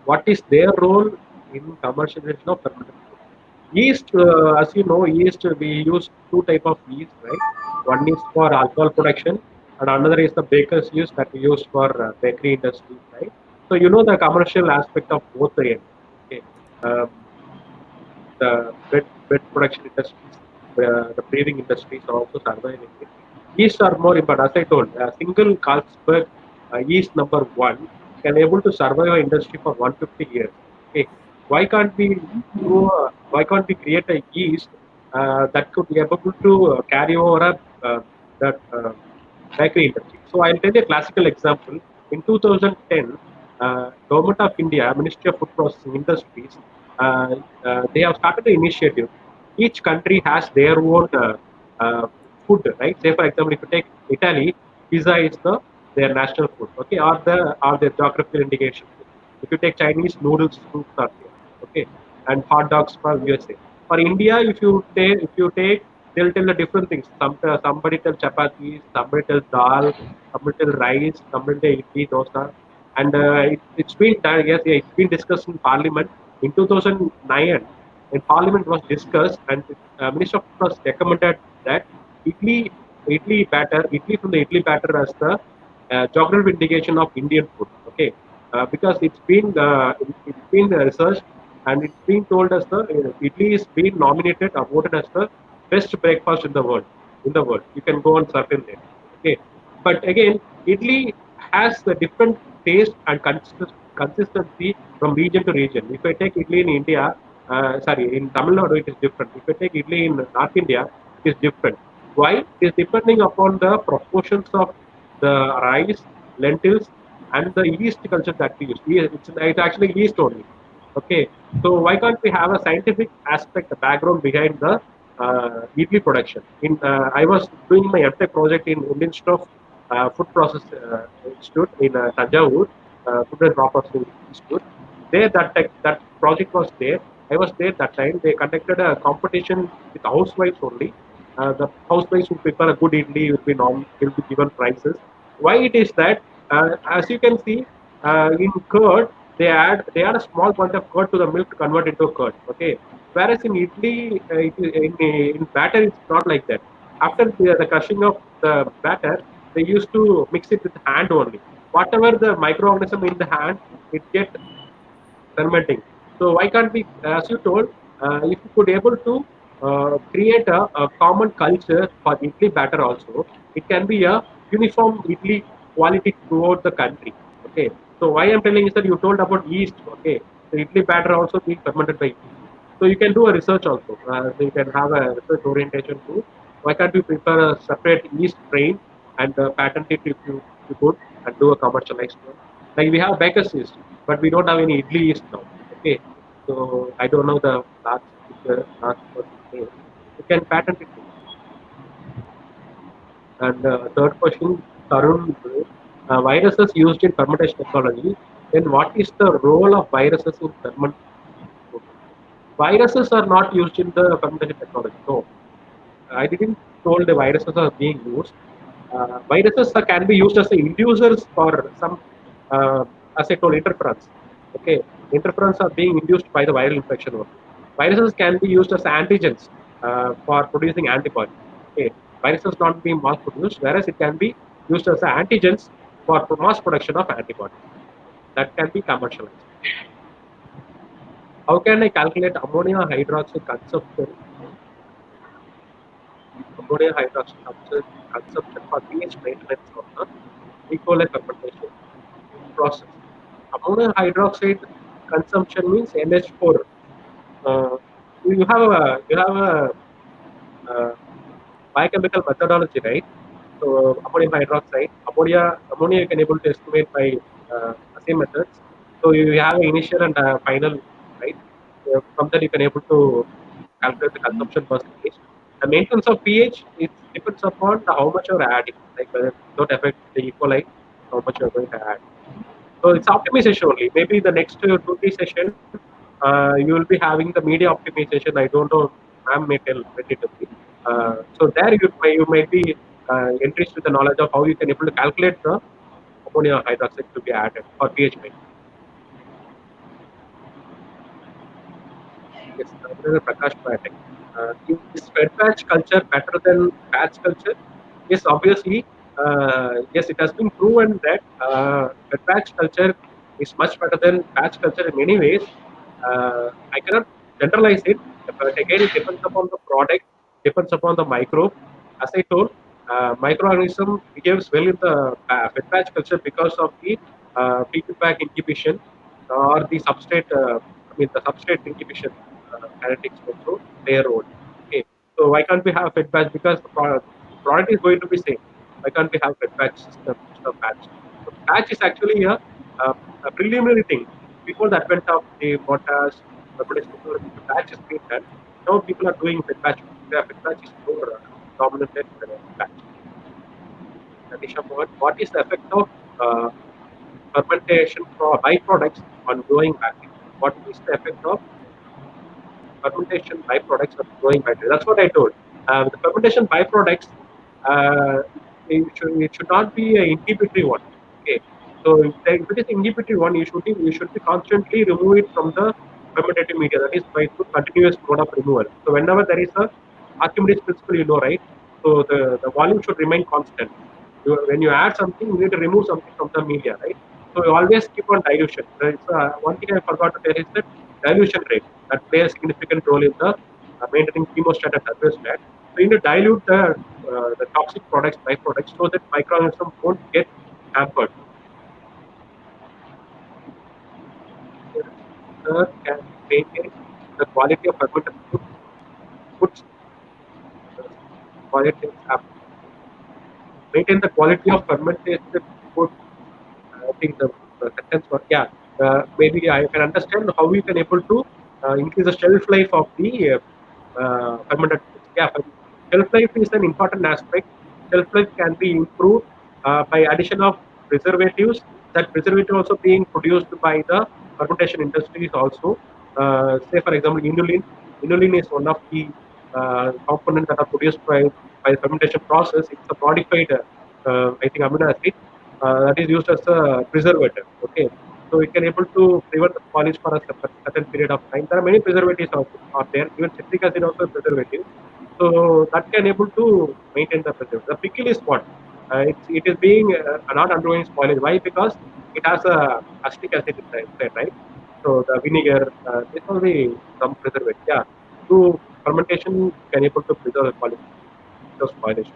What is their role in commercialization of fermented foods? Yeast, as you know, yeast we use two type of yeast, right? One is for alcohol production, and another is the baker's yeast that we use for bakery industries, right? So you know the commercial aspect of both the ends. Okay, um, the bread production industries, the brewing industries are also surviving it. Yeast are more important. As I told, a single Carlsberg yeast number one can able to survive an industry for 150 years. Okay, why can't we why can't we create a yeast that could be able to carry over that bakery industry? So I'll tell you a classical example. In 2010, Government of India, Ministry of Food Processing Industries, uh, they have started an initiative. Each country has their own uh, food, right? Say for example, if you take Italy, pizza is their national food, okay, or their geographical indication food. If you take Chinese, noodles, soups are there, okay, and hot dogs for USA. For India, if you take, they'll tell the different things. Somebody tell chapati, somebody tell dal, somebody tell rice, somebody tell idli, dosa, and it's been done. Yes, yeah, it's been discussed in Parliament in 2009. In Parliament was discussed, and Minister of Food was recommended that idli, idli from the idli batter as the geographical indication of Indian food. Okay, because it's been researched and it's been told as the idli is being nominated, awarded as the best breakfast in the world. In the world, you can go on certain there. Okay, but again, idli has a different taste and consistency from region to region. If I take idli in India, sorry, in Tamil Nadu, it is different. If I take idli in North India, it is different. Why? It is depending upon the proportions of the rice, lentils, and the yeast culture that we use. It's actually yeast only. Okay, so why can't we have a scientific aspect, the background behind the idli production? I was doing my MTech project in Indian Institute of Food Process Institute in Tanjavur, Food and Crop Processing Institute. There, that project was there. I was there that time. They conducted a competition with housewives only. The housewives who prepare a good idli will be given prizes. Why it is that, as you can see, in curd they add a small quantity of curd to the milk to convert into curd. Okay, whereas in idli, in batter it's not like that. After the crushing of the batter, they used to mix it with hand only. Whatever the microorganism in the hand, it get fermenting. So why can't we, as you told, if you could able to create a common culture for idli batter also, it can be a uniform idli quality throughout the country. Okay. So why I'm telling is that you told about yeast. Okay. The idli batter also being fermented by yeast. So you can do a research also. So you can have a research orientation too. Why can't you prepare a separate yeast strain and patent it if you could and do a commercialized one? Like we have baker's yeast, but we don't have any idli yeast now. Okay, so I don't know the last person's name. You can patent it too. And third question, Tarun, viruses used in fermentation technology. Then what is the role of viruses in fermentation? Viruses are not used in the fermentation technology. No, I didn't told the viruses are being used. Viruses can be used as the inducers for some, uh, as I told, interference. Okay, interference are being induced by the viral infection only. Viruses can be used as antigens for producing antibodies. Okay, viruses not being mass produced, whereas it can be used as antigens for mass production of antibodies that can be commercialized. How can I calculate ammonia hydroxide consumption for pH maintenance of the E. coli fermentation process? Ammonium hydroxide consumption means NH4. Uh, you have a biochemical methodology, right? So ammonium hydroxide, ammonia you can able to estimate by assay methods. So you have an initial and final, right? From that you can able to calculate the consumption percentage. The maintenance of pH, it depends upon how much you're adding, like whether it don't affect the E. coli, how much you're going to add. So it's optimization only. Maybe the next 2 3 session, you will be having the media optimization. I don't know, ma'am may tell tentatively. So there you might be enriched with the knowledge of how you can able to calculate the ammonia hydroxide to be added for pH measurement. Yes, Prakash Patek. Is fed batch culture better than batch culture? Yes, obviously. Yes, it has been proven that fed batch culture is much better than batch culture in many ways. I cannot generalize it, but again, it depends upon the product, depends upon the microbe. As I told, microorganism behaves well in the fed batch culture because of the feedback inhibition or the substrate. The substrate inhibition kinetics also play a role. Okay, so why can't we have fed batch? Because the product is going to be same. Why can't we have fed batch system instead of batch? So batch is actually a preliminary thing. Before the advent of the mortars, fermentation technology, the batch is being done. Now people are doing fed batch. Yeah, fed batch is more dominant than batch. Tanisha Mohan, what is the effect of uh, fermentation for byproducts on growing bacteria? What is the effect of fermentation byproducts of growing bacteria? That's what I told. The fermentation byproducts, uh, it should not be an inhibitory one. Okay, so if it is inhibitory one, you should be constantly remove it from the fermentative media. That is by through continuous mode of removal. So whenever there is a Archimedes principle, right? So the volume should remain constant. When you add something, you need to remove something from the media, right? So you always keep on dilution. One thing I forgot to tell is that dilution rate that plays a significant role in the maintaining chemostat and thermostat. So you need to dilute the toxic products, byproducts, so that microorganisms won't get hampered. Can maintain the quality of fermented food. Foods, quality, maintain the quality of fermented food. I think the sentence was, yeah. Maybe I can understand how we can able to increase the shelf life of the fermented foods. Yeah, shelf life is an important aspect. Shelf life can be improved by addition of preservatives. That preservative also being produced by the fermentation industries also. Say for example, inulin. Inulin is one of the components that are produced by the fermentation process. It's a modified, I think, amino acid that is used as a preservative. Okay, so it can able to prevent the spoilage for a certain period of time. There are many preservatives also are there. Even citric acid also a preservative. So that can able to maintain the preservative. The pickle is what? It is being not undergoing spoilage. Why? Because it has a acetic acid inside, right? So the vinegar, this will be some preservative. Yeah, through fermentation can able to preserve the quality, the spoilage.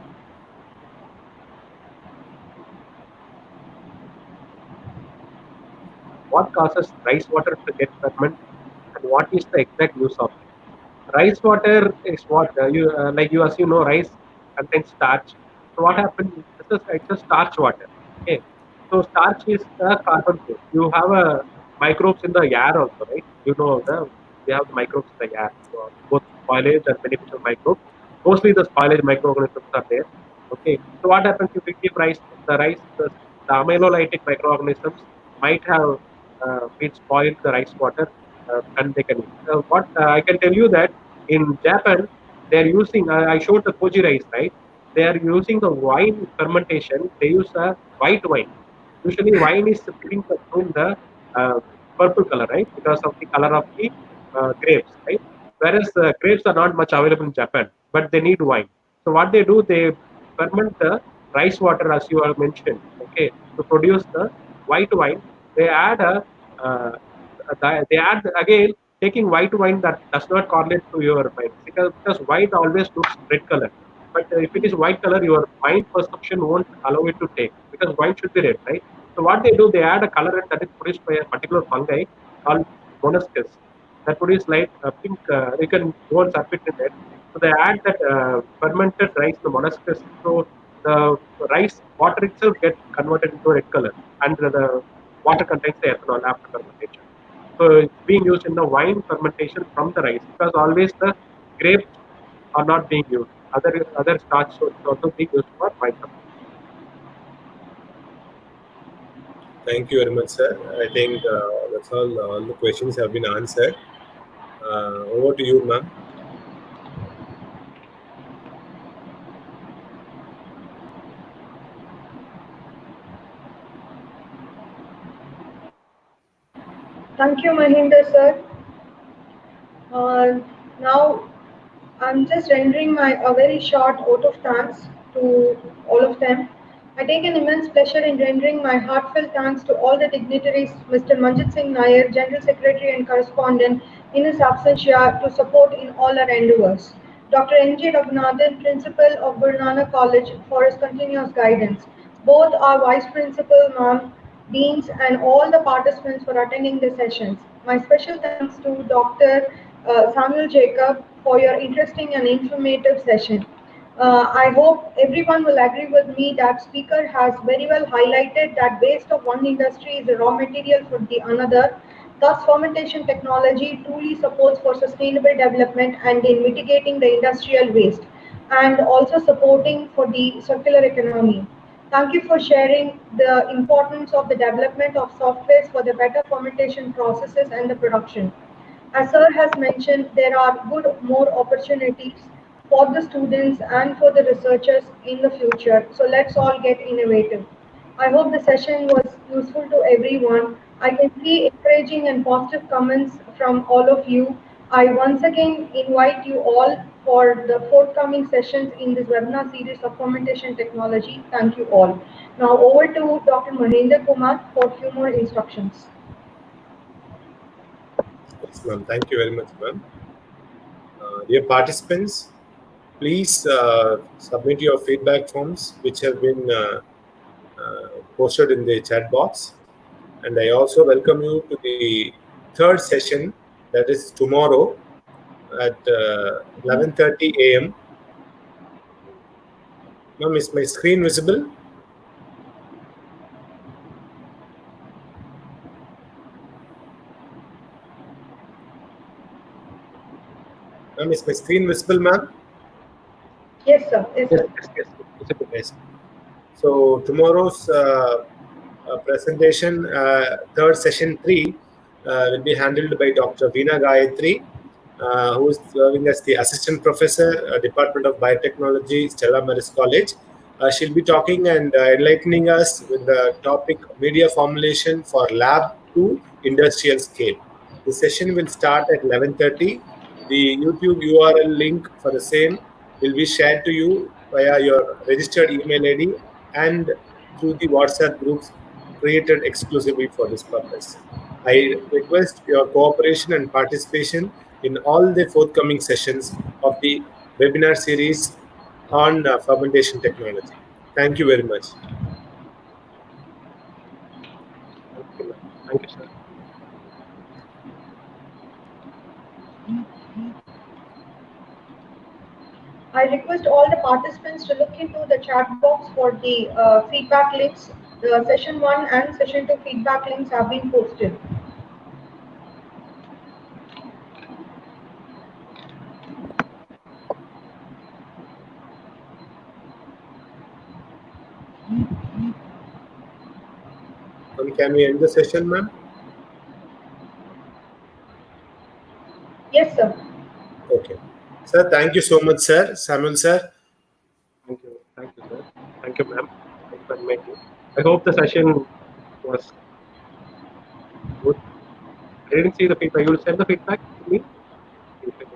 What causes rice water to get ferment, and what is the exact use of it? Rice water is what you like you as you know, rice contains starch. So what happens? It's a starch water. Okay, so starch is the carbon source. You have a microbes in the air also, right? You know we have the microbes in the air, so both spoilage and beneficial microbes. Mostly the spoilage microorganisms are there. Okay, so what happens if we keep the amylolytic microorganisms might have been spoiled the rice water, and they can eat. What I can tell you that in Japan, they are using. I showed the koji rice, right? They are using the wine fermentation. They use a white wine. Usually, wine is being consumed the uh, purple color, right? Because of the color of the grapes, right? Whereas grapes are not much available in Japan, but they need wine. So what they do, they ferment the rice water, as you have mentioned, okay, to produce the white wine. They add uh, they add again, taking white wine that does not correlate to your mind, because white always looks red color. But if it is white color, your mind perception won't allow it to take, because wine should be red, right? So what they do, they add a colorant that is produced by a particular fungi called monoscus that produce light pink. You can go and search it in it. So they add that fermented rice, the molasses. So the rice water itself gets converted into a red color, and the water contains the ethanol after fermentation. So it's being used in the wine fermentation from the rice, because always the grapes are not being used. Other starch sources also being used for wine fermentation. Thank you very much, sir. I think that's all the questions have been answered. Over to you, ma'am. Thank you, Mahinder sir. Now I'm just rendering my a very short vote of thanks to all of them. I take an immense pleasure in rendering my heartfelt thanks to all the dignitaries, Mr. Manjit Singh Nair, General Secretary and Correspondent, in his absentia to support in all our endeavours. Dr. N.J. Raghunathan, Principal of Guru Nanak College, for his continuous guidance. Both our Vice Principal, Ma'am, Deans, and all the participants for attending the sessions. My special thanks to Dr. Samuel Jacob for your interesting and informative session. I hope everyone will agree with me that speaker has very well highlighted that waste of one industry is a raw material for the another. Thus, fermentation technology truly supports for sustainable development and in mitigating the industrial waste and also supporting for the circular economy. Thank you for sharing the importance of the development of softwares for the better fermentation processes and the production. As Sir has mentioned, there are good more opportunities for the students and for the researchers in the future. So let's all get innovative. I hope the session was useful to everyone. I can see encouraging and positive comments from all of you. I once again invite you all for the forthcoming sessions in this webinar series of fermentation technology. Thank you all. Now over to Dr. Mahendra Kumar for a few more instructions. Yes, ma'am. Thank you very much, ma'am. Dear participants, please submit your feedback forms, which have been posted in the chat box. And I also welcome you to the third session, that is tomorrow at 11:30 a.m. Ma'am, is my screen visible? Ma'am, is my screen visible, ma'am? Yes, sir. Yes, sir. Yes. So tomorrow's presentation, third session 3, will be handled by Dr. Veena Gayatri, who is serving as the Assistant Professor, Department of Biotechnology, Stella Maris College. She'll be talking and enlightening us with the topic media formulation for lab to industrial scale. The session will start at 11:30. The YouTube URL link for the same will be shared to you via your registered email ID and through the WhatsApp groups created exclusively for this purpose. I request your cooperation and participation in all the forthcoming sessions of the webinar series on fermentation technology. Thank you very much. Thank you, sir. I request all the participants to look into the chat box for the feedback links. The session 1 and session 2 feedback links have been posted. Can we end the session, ma'am? Yes, sir. Okay. Sir, thank you so much, sir. Samuel, sir. Thank you, sir. Thank you, ma'am. Thanks for inviting. I hope the session was good. I didn't see the feedback. You will send the feedback to me?